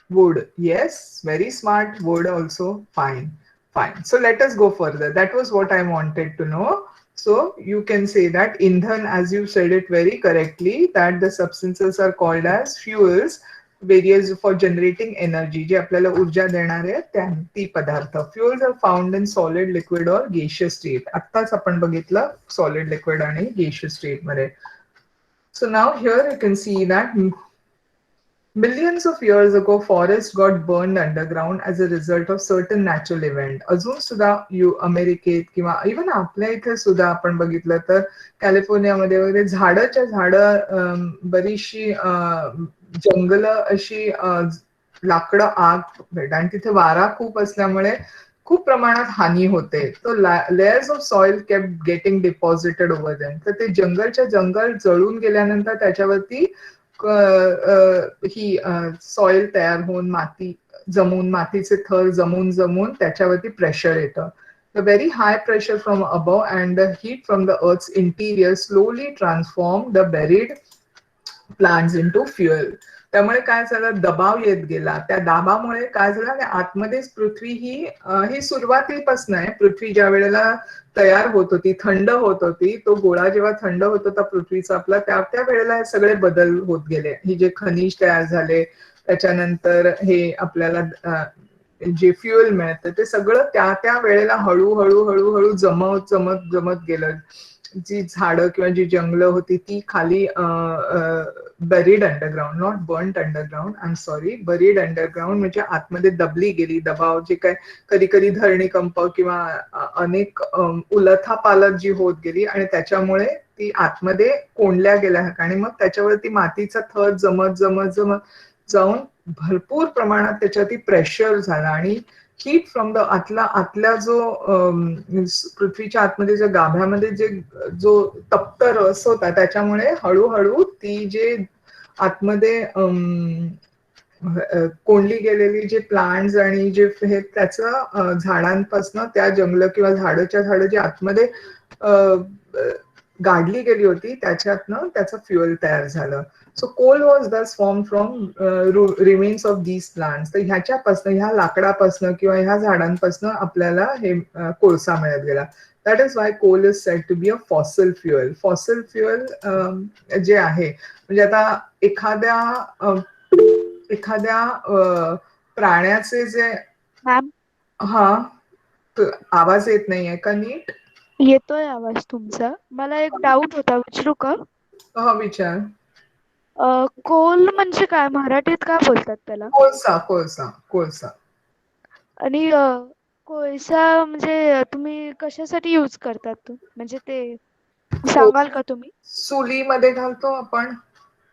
Wood. Yes, very smart. Wood also. Fine. Fine. So let us go further. That was what I wanted to know. So you can say that Indhan, as you said it very correctly, that the substances are called as fuels, various for generating energy. जे आपल्याला ऊर्जा देणारे ती पदार्थ. Fuels are found in solid, liquid or gaseous state. आत्ताच आपण बघितलं solid, liquid आणि gaseous state मध्ये. So now here you can see that millions of years ago, forests got burned underground as a result of certain natural event. अजून सुद्धा अमेरिकेत किंवा even आपल्या इथे सुद्धा आपण बघितलं तर कॅलिफोर्नियामध्ये वगैरे झाडाच्या झाडं बरीचशी जंगलं अशी लाकडं आग भेट आणि तिथे वारा खूप असल्यामुळे खूप प्रमाणात हानी होते. तर layers of soil kept getting deposited over them. तर ते जंगलच्या जंगल जळून गेल्यानंतर त्याच्यावरती ही सॉइल तयार होऊन माती जमून मातीचे थर जमून जमून त्याच्यावरती प्रेशर येतं. The very high pressure from above and the heat from the earth's interior slowly transform the buried plants into fuel. त्यामुळे काय झालं, दबाव येत गेला. त्या दाबामुळे काय झालं, आतमध्येच पृथ्वी ही सुरुवातीपासून आहे. पृथ्वी ज्या वेळेला तयार होत होती, थंड होत होती, तो गोळा जेव्हा थंड होत होता पृथ्वीचा आपला, त्या वेळेला हे सगळे बदल होत गेले. ही जे खनिज तयार झाले, त्याच्यानंतर हे आपल्याला जे फ्युएल मिळतं ते सगळं त्या वेळेला हळूहळू हळूहळू जमत जमत जमत गेलं. जी झाडं किंवा जी जंगलं होती ती खाली buried underground, not burned underground, I am sorry, buried underground म्हणजे आतमध्ये दबली गेली. दबाव जे काय कधी कधी धरणीकंप किंवा अनेक उलथापालथ जी होत गेली आणि त्याच्यामुळे ती आतमध्ये कोंडल्या गेल्या आणि मग त्याच्यावरती मातीचा थर जमत जमत जमत जाऊन भरपूर प्रमाणात त्याच्यावरती प्रेशर झाला आणि हीट फ्रॉम द आतल्या जो पृथ्वीच्या आतमध्ये ज्या गाभ्यामध्ये जो तप्त रस होता त्याच्यामुळे हळूहळू ती जे आतमध्ये कोंडली गेलेली जे प्लांट्स आणि जे हे त्याचं झाडांपासनं त्या जंगल किंवा झाडाच्या झाडं जे आतमध्ये गाडली गेली होती त्याच्यातनं त्याचं फ्युएल तयार झालं. सो कोल वॉज दस form from remains of these plants. तर ह्याच्यापासनं ह्या लाकडापासनं किंवा ह्या झाडांपासनं आपल्याला हे कोळसा मिळत गेला. That is why coal is said to be a fossil fuel. Fossil fuel जे आहे म्हणजे आता एखाद्या प्राण्याचे जे मॅम हा आवाज येत नाहीये का नीट? येतोय आवाज तुमचा. मला एक डाऊट होता, विचारू का? हा विचार. कोल म्हणजे काय, मराठीत काय बोलतात त्याला? कोळसा. कोळसा. कोळसा. आणि कोळसा म्हणजे तुम्ही कशासाठी यूज करतात म्हणजे ते सांगाल का तुम्ही? चुलीमध्ये घालतो आपण.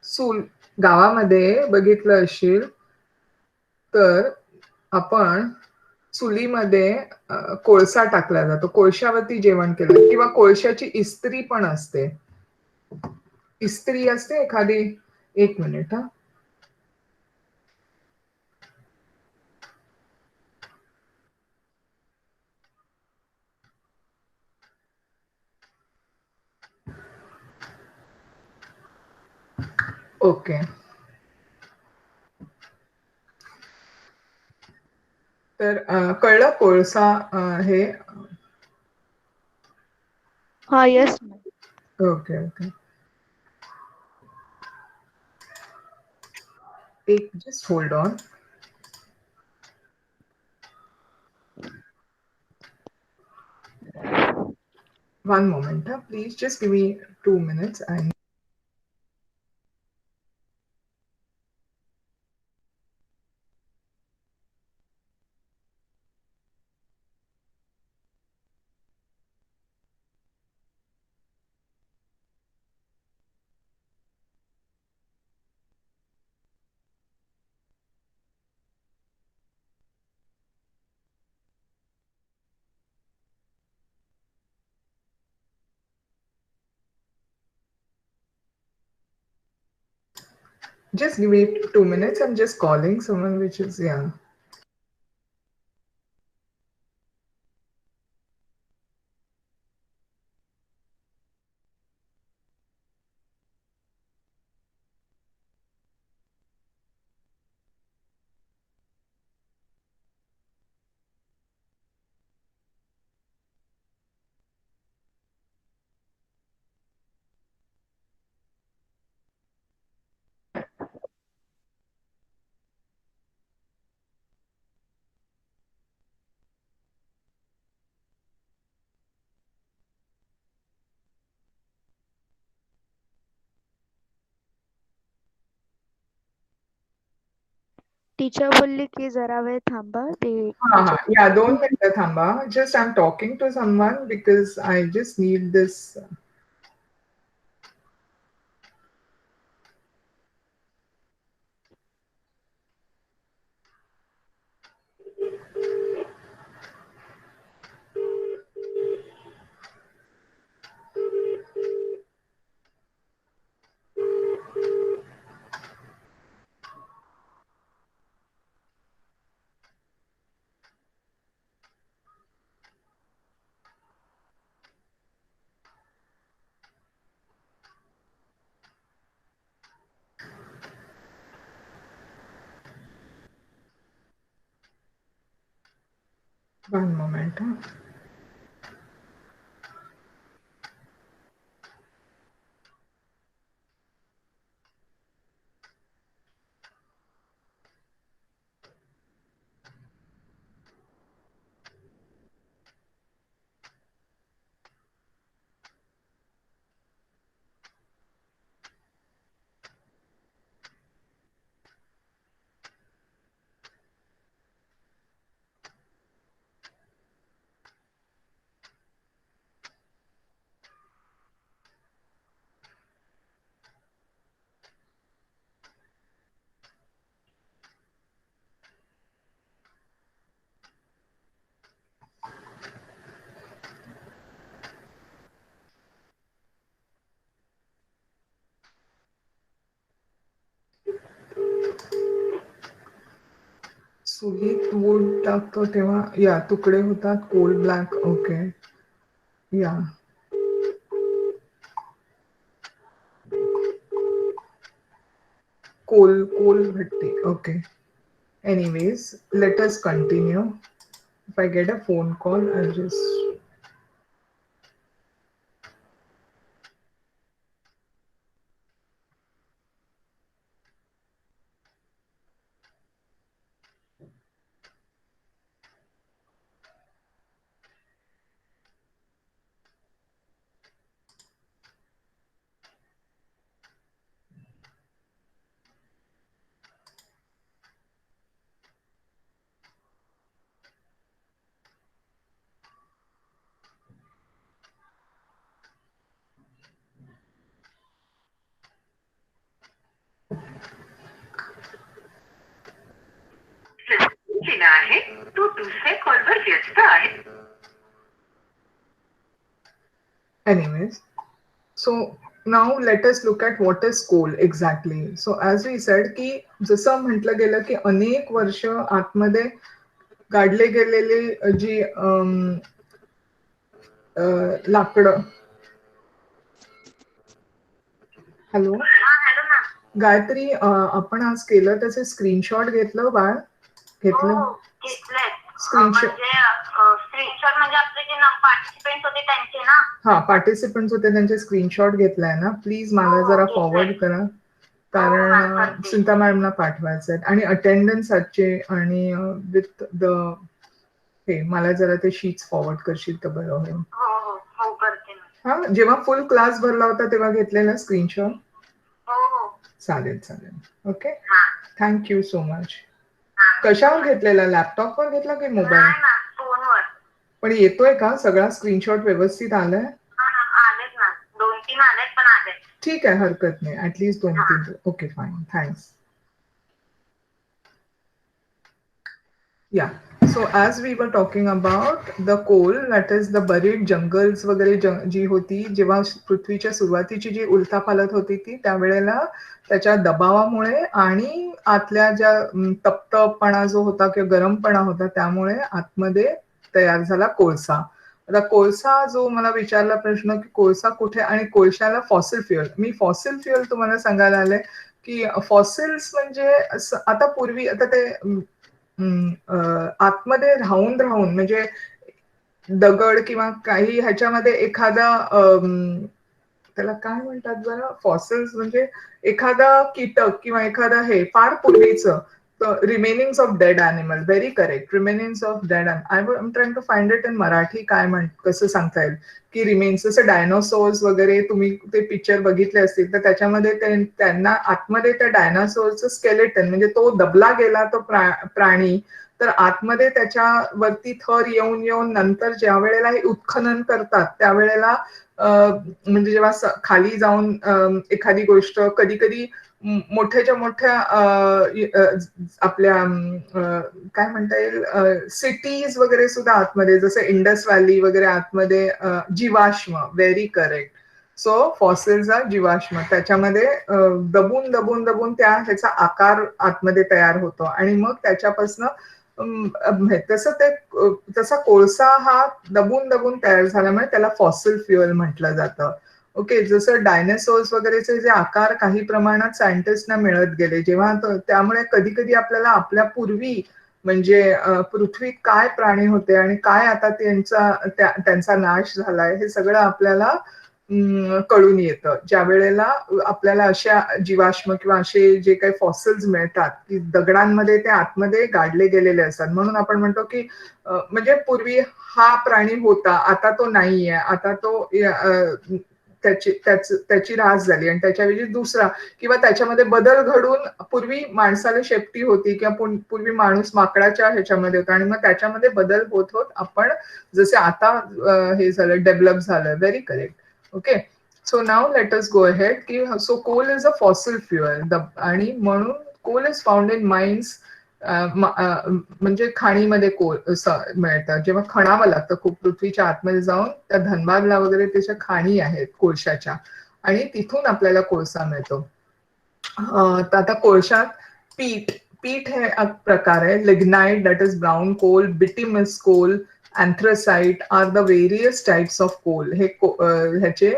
चूल गावामध्ये बघितलं असशील तर आपण चुलीमध्ये कोळसा टाकला जातो. कोळशावरती जेवण केलं किंवा कोळशाची इस्त्री पण असते. इस्त्री असते एखादी. एक मिनिट हा. ओके. तर कळलं कोळसा हे. हा, येस मॅम. Okay okay. एक just hold on. One moment, please just give me 2 minutes. I 2 minutes. I'm just calling someone, which is yeah. Teacher बोलली की जरा वेळ थांबा ते हा हा. टीचर. या 2 मिनिटं थांबा. Just I'm talking to someone because I just need this. 1 moment. चुलीत would टाकतो तेव्हा या तुकडे होतात कोल ब्लॅक. ओके. या कोल भट्टी. Okay. Anyways, let us continue. If I get a phone call, I'll just. केला आहे तो दुसऱ्या कॉलवर व्यस्त आहे. Anyways, so now let us look at what is coal exactly. So as we said की जसं म्हटलं गेलं की अनेक वर्ष आतमध्ये गाडले गेलेली जी लाकडं. हॅलो गायत्री, आपण आज केलं त्याचे स्क्रीनशॉट घेतलं बाळ? घेतलं स्क्रीनशॉट म्हणजे आपले जे पार्टिसिपेंट्स होते त्यांचे ना? हा, पार्टिसिपेंट्स होते त्यांचे स्क्रीनशॉट घेतलाय ना? प्लीज मला जरा फॉरवर्ड करा, कारण सुनीता मॅडमला पाठवायचं आहे. आणि अटेंडन्स आजचे आणि विथ द हे मला जरा ते शीट्स फॉरवर्ड करशील तर बरं होईल. हो करते. हा, जेव्हा फुल क्लास भरला होता तेव्हा घेतलेला स्क्रीनशॉट? हो. चालेल चालेल. Okay, thank you so much. कशावर घेतलेला? लॅपटॉपवर घेतला की मोबाईल? फोनवर. पण येतोय का सगळा स्क्रीनशॉट व्यवस्थित आलाय? आलेत ना, 2-3 आलेत पण आलेत. ठीक आहे, हरकत नाही. At least 2-3. Okay fine, thanks. Yeah. So as we were talking about the coal, that is the buried jungles वगैरे जी होती, जेव्हा पृथ्वीच्या सुरुवातीची जी उलथापालथ होती ती त्यावेळेला त्याच्या दबावामुळे आणि आतल्या ज्या तप्तपणा जो होता किंवा गरमपणा होता त्यामुळे आतमध्ये तयार झाला कोळसा. आता कोळसा जो मला विचारला प्रश्न की कोळसा कुठे, आणि कोळशाला फॉसिल फ्युएल. मी फॉसिल फ्युएल तुम्हाला सांगायला आले की फॉसिल्स म्हणजे आता पूर्वी आता ते आतमध्ये राहून राहून म्हणजे दगड किंवा काही ह्याच्यामध्ये एखादा त्याला काय म्हणतात बरं, फॉसिल्स म्हणजे एखादा कीटक किंवा एखादा हे फार पूर्वीचं remainings of dead animal. Very correct, remainings of dead animal. I am trying to find it in Marathi. काय कसं सांगता येईल की रिमेन्स, जसं डायनोसॉर्स वगैरे तुम्ही ते पिक्चर बघितले असतील तर त्याच्यामध्ये त्यांना आतमध्ये त्या डायनासोरचं स्केलेटन म्हणजे तो दबला गेला तो प्राणी, तर आतमध्ये त्याच्यावरती थर येऊन येऊन नंतर ज्या वेळेला हे उत्खनन करतात त्यावेळेला म्हणजे जेव्हा खाली जाऊन एखादी गोष्ट कधी कधी मोठ्याच्या मोठ्या आपल्या काय म्हणता येईल सिटीज वगैरे सुद्धा आतमध्ये, जसं इंडस व्हॅली वगैरे आतमध्ये जीवाश्म. Very correct. So fossils are जीवाश्म. त्याच्यामध्ये दबून दबून दबून ह्याचा आकार आतमध्ये तयार होतो आणि मग त्याच्यापासून तसा कोळसा हा दबून दबून तयार झाल्यामुळे त्याला फॉसिल फ्युएल म्हटलं जातं. ओके, जसं डायनासोर्स वगैरेचे जे आकार काही प्रमाणात सायंटिस्टना मिळत गेले जेव्हा, त्यामुळे कधी कधी आपल्याला आपल्या पूर्वी म्हणजे पृथ्वीत काय प्राणी होते आणि काय आता त्यांचा नाश झालाय हे सगळं आपल्याला कळून येतं ज्या वेळेला आपल्याला अशा जीवाश्म किंवा असे जे काही फॉसिल्स मिळतात की दगडांमध्ये ते आतमध्ये गाडले गेलेले असतात. म्हणून आपण म्हणतो की म्हणजे पूर्वी हा प्राणी होता, आता तो नाहीये, आता तो त्याची ऱ्हास झाली आणि त्याच्याऐवजी दुसरा किंवा त्याच्यामध्ये बदल घडून पूर्वी माणसाला शेपटी होती किंवा पूर्वी माणूस माकडाच्या ह्याच्यामध्ये होता आणि मग त्याच्यामध्ये बदल होत होत आपण जसे आता हे झालं डेव्हलप झालं. Very correct. Okay, so now let us go ahead की so coal is a fossil fuel आणि म्हणून coal is found in mines. म्हणजे खाणीमध्ये कोल मिळतात, जेव्हा खणावं लागतं खूप पृथ्वीच्या आतमध्ये जाऊन, त्या धनबादला वगैरे त्याच्या खाणी आहेत कोळशाच्या आणि तिथून आपल्याला कोळसा मिळतो. आता कोळशात पीठ हे प्रकार आहे. Lignite, that is brown coal, bituminous coal, anthracite are the various types of coal. हे ह्याचे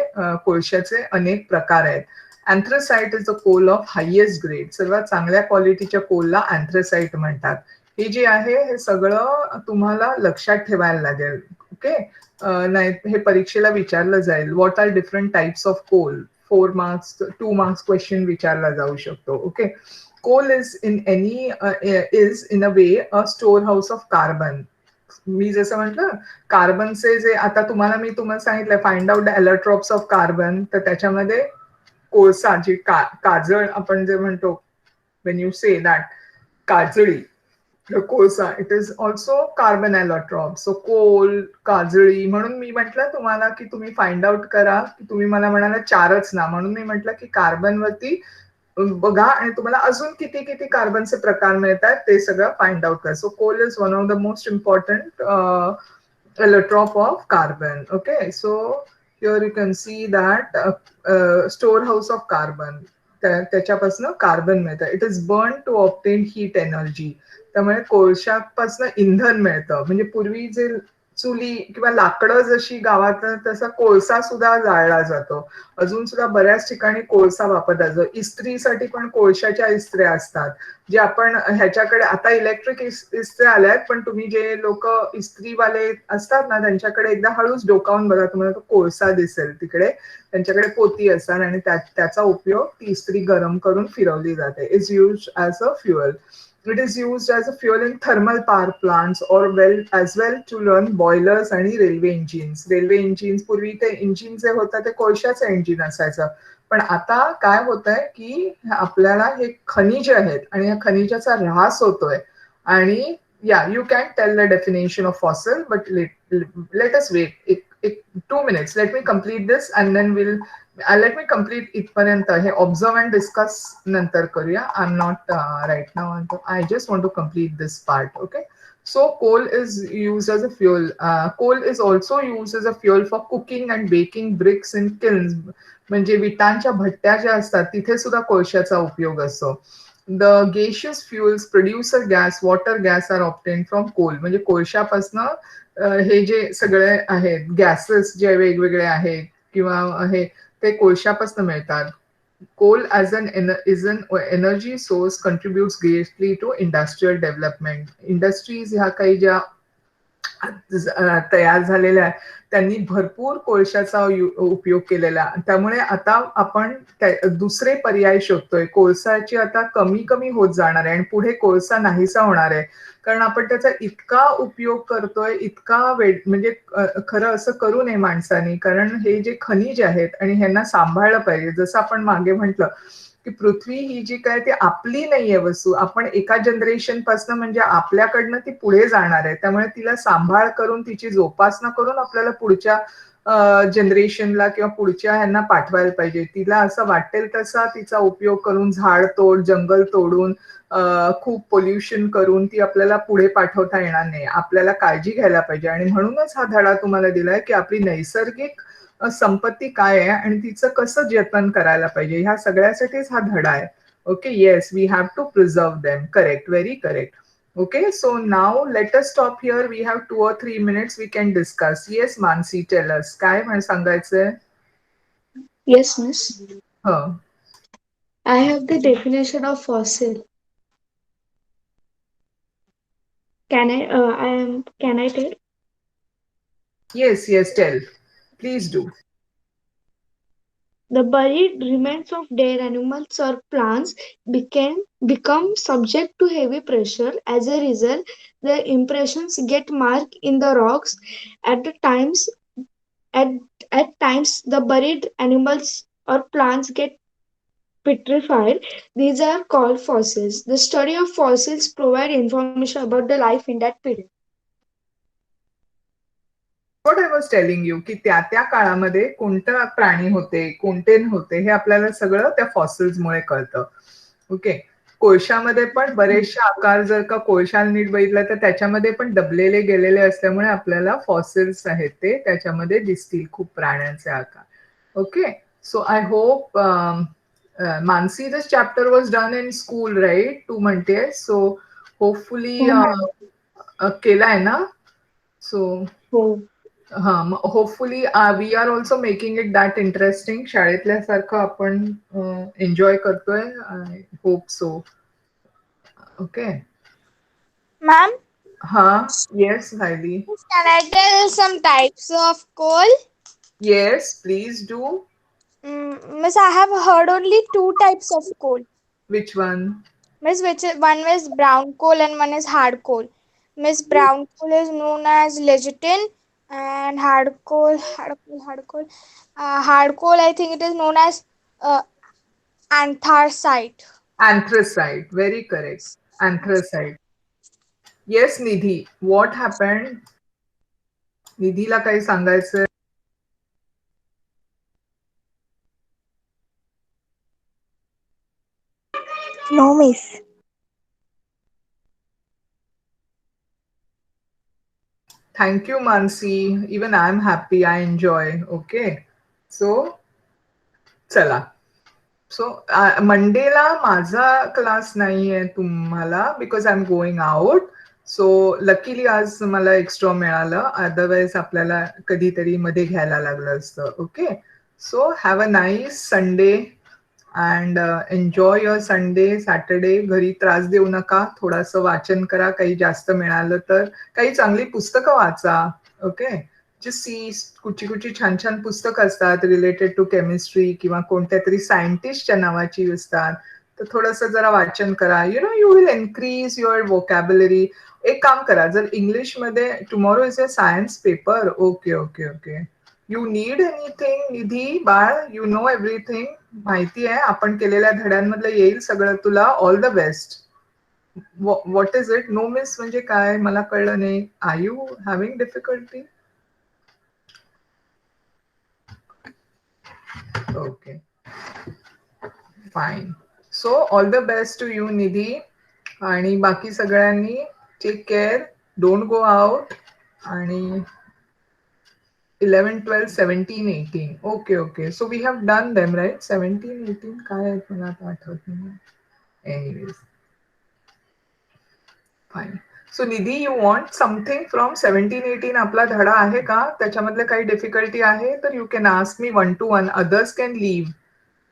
कोळशाचे अनेक प्रकार आहेत. Anthracite is a coal of highest grade. सर्वात चांगल्या क्वालिटीच्या कोलला अँथ्रासाइट म्हणतात. हे जे आहे हे सगळं तुम्हाला लक्षात ठेवायला लागेल. ओके, नाही हे परीक्षेला विचारलं जाईल. What are different types of coal. 4 marks 2 marks question विचारला जाऊ शकतो. Okay, coal is in a way a storehouse of carbon. मी जसं म्हटलं कार्बनचे जे आता तुम्हाला सांगितलं find out the allotropes of carbon, तर त्याच्यामध्ये कोळसा जी काजळ आपण जे म्हणतो, वेन यू से दॅट काजळी कोळसा, it is also carbon allotrope. So coal, काजळी, म्हणून मी म्हटलं तुम्हाला की तुम्ही फाइंड आउट करा की तुम्ही मला म्हणाला 4च ना, म्हणून मी म्हटलं की कार्बनवरती बघा आणि तुम्हाला अजून किती किती कार्बनचे प्रकार मिळतात ते सगळं फाइंड आउट करा. So coal is one of the most important allotrope of carbon. Okay, so here you can see that storehouse of carbon. त्याच्यापासून कार्बन मिळतं. It is burn to obtain heat energy. त्यामुळे कोळशापासून इंधन मिळतं. म्हणजे पूर्वी जे चुली किंवा लाकडं जशी गावात तसा कोळसा सुद्धा जाळला जातो. अजून सुद्धा बऱ्याच ठिकाणी कोळसा वापरला जातो. इस्त्रीसाठी पण कोळशाच्या इस्त्र्या असतात. जे आपण ह्याच्याकडे आता इलेक्ट्रिक इस्त्र्या आल्यात, पण तुम्ही जे लोक इस्त्रीवाले असतात ना त्यांच्याकडे एकदा हळूच डोकावून बघा, तुम्हाला तो कोळसा दिसेल तिकडे. त्यांच्याकडे पोती असतात आणि त्याचा उपयोग ती इस्त्री गरम करून फिरवली जाते. Is use as a fuel. It is used as a fuel in thermal power plants or as well to run boilers आणि रेल्वे इंजिन्स. रेल्वे इंजिन्स पूर्वी ते इंजिन जे होतं ते कोळशाचं इंजिन असायचं. पण आता काय होतंय की आपल्याला हे खनिज आहेत आणि या खनिजाचा ऱ्हास होतोय. आणि या you can tell the definition of fossil but let us wait एक 2 minutes. Let me complete this and then will let me complete इथपर्यंत. हे ऑब्झर्व अँड डिस्कस नंतर करूया. I am not right now. I just want to complete this part. Okay. So coal is used as a fuel. Coal is also used as a fuel for cooking and baking bricks in kilns. म्हणजे विटांच्या भट्ट्या ज्या असतात तिथे सुद्धा कोळशाचा उपयोग असतो. The gaseous fuels producer gas, water gas are obtained from coal. म्हणजे कोळशापासनं हे जे सगळे आहेत गॅसेस जे वेगवेगळे आहेत किंवा हे ते कोळशापासून मिळतात. Coal as an is an energy source contributes greatly to industrial development. Industries ह्या काही ज्या तयार झालेल्या आहेत त्यांनी भरपूर कोळशाचा उपयोग केलेला. त्यामुळे आता आपण दुसरे पर्याय शोधतोय. कोळसाची आता कमी कमी होत जाणार आहे आणि पुढे कोळसा नाहीसा होणार आहे. कारण आपण त्याचा इतका उपयोग करतोय, इतका वेळ म्हणजे खरं असं करू नये माणसाने. कारण हे जे खनिज आहेत आणि ह्यांना सांभाळलं पाहिजे. जसं आपण मागे म्हटलं की पृथ्वी ही जी काय ती आपली नाहीये वस्तू. आपण एका जनरेशन पासून म्हणजे आपल्याकडनं ती पुढे जाणार आहे. त्यामुळे तिला सांभाळ करून तिची जोपासना करून आपल्याला पुढच्या जनरेशनला किंवा पुढच्या ह्यांना पाठवायला पाहिजे. तिला असं वाटेल तसा तिचा उपयोग करून झाड तोड, जंगल तोडून खूप पोल्युशन करून ती आपल्याला पुढे पाठवता येणार नाही. आपल्याला काळजी घ्यायला पाहिजे. आणि म्हणूनच हा धडा तुम्हाला दिलाय की आपली नैसर्गिक संपत्ती काय आहे आणि तिचं कसं जतन करायला पाहिजे. ह्या सगळ्यासाठीच हा धडा आहे. Okay. Yes, we have to preserve them. Correct, very correct. Okay, so now let us stop here. We have 2 or 3 minutes we can discuss. Yes, Mansi, tell us. काय म्हण सांगायचंय? Yes, miss. Hmm. I have the definition of fossil. Can I tell? Yes, tell. Please do. The buried remains of dead animals or plants become subject to heavy pressure. As a result, the impressions get marked in the rocks. At the times, at, at times, the buried animals or plants get petrified. These are called fossils. The study of fossils provide information about the life in that period. What I was telling you की त्या काळामध्ये कोणते प्राणी होते, कोणते नव्हते हे आपल्याला सगळं त्या फॉसिल्समुळे कळतं. ओके. कोळशामध्ये पण बरेचसे आकार जर का कोळशाला नीट बघितलं तर त्याच्यामध्ये पण दबलेले गेलेले असल्यामुळे आपल्याला फॉसिल्स आहेत ते त्याच्यामध्ये दिसतील खूप प्राण्यांचे आकार. Okay. So I hope Mansi this chapter was done in school right तू म्हणते. सो होपफुली केलाय ना. So hopefully we are also making it that interesting. शाळेतल्यासारखं आपण एन्जॉय करतोय. I hope so. Okay. Ma'am, हा. Yes Haili. can I tell some types of coal? Yes, please do. Miss, I have heard only two types of coal. Which one? Miss, one is brown coal and one is hard coal. Miss, brown coal is known as lecithin, and hard coal, I think it is known as anthracite. Anthracite. Very correct. Anthracite. Yes, Nidhi. What happened? निधीला काही सांगायचं? No, miss. Thank you, Mansi. Even I'm happy. I enjoy. Okay. So, चला. सो Mandela माझा class नाही आहे तुम्हाला because I am going out. So luckily आज मला एक्स्ट्रा मिळालं. अदरवाईज आपल्याला कधीतरी मध्ये घ्यायला लागलं असतं. Okay. So have a nice Sunday and enjoy your Sunday Saturday. घरी त्रास देऊ नका. थोडंसं वाचन करा. काही जास्त मिळालं तर काही चांगली पुस्तकं वाचा. ओके. सी कुठची कुठची छान छान पुस्तकं असतात रिलेटेड टू केमिस्ट्री किंवा कोणत्या तरी सायंटिस्टच्या नावाची असतात. तर थोडंसं जरा वाचन करा. You will increase your vocabulary. एक काम करा, जर इंग्लिशमध्ये tomorrow is a science paper. Okay okay okay. You need anything Nidhi बाळ? You know everything? माहिती आहे आपण केलेल्या धड्यांमधलं येईल सगळं तुला. All the best. What is it? No miss म्हणजे काय मला कळलं नाही. Are you having difficulty? Okay. Fine. So all the best to you Nidhi. आणि बाकी सगळ्यांनी take care. Don't go out. आणि 11, 12, 17, 18. Okay okay. So we have done them right. 17, 18 काय आहेत मला आता आठवत नाही. Anyways fine. So Nidhi you want something from 17, 18? आपला धडा आहे का? त्याच्यामधले काही डिफिकल्टी आहे तर you can ask me 1 to 1. Others can leave.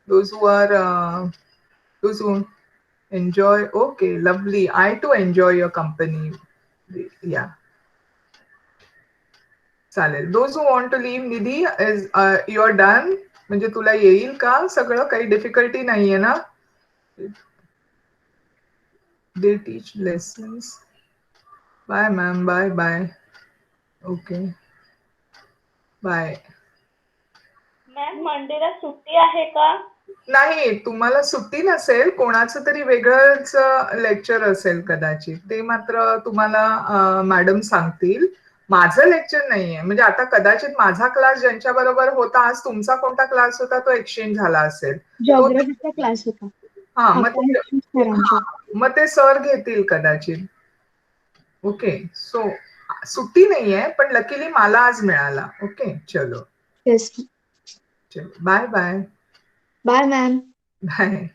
Those who are those who enjoy. Okay, lovely. I too enjoy your company. Yeah, चालेल. Those who want to leave, Nidhi, is you're done? म्हणजे तुला येईल का सगळं? काही difficulty नाहीये ना? They teach lessons. Bye ma'am. Bye bye. Okay. Bye. Ma'am Mandela सुट्टी आहे का? नाही, तुम्हाला सुट्टी नसेल. कोणाचं तरी वेगळंच लेक्चर असेल कदाचित. ते मात्र तुम्हाला मॅडम सांगतील. माझं लेक्चर नाहीये. म्हणजे आता कदाचित माझा क्लास ज्यांच्या बरोबर होता, आज तुमचा कोणता क्लास होता तो एक्सचेंज झाला असेल. तो जॉग्राफीचा क्लास होता हां, सरांचा. मग ते सर घेतील कदाचित. ओके. सो सुट्टी नाहीये, पण लकीली मला आज मिळाला. ओके. चलो. येस. चलो. Bye bye. Bye ma'am. Bye.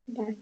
Bye.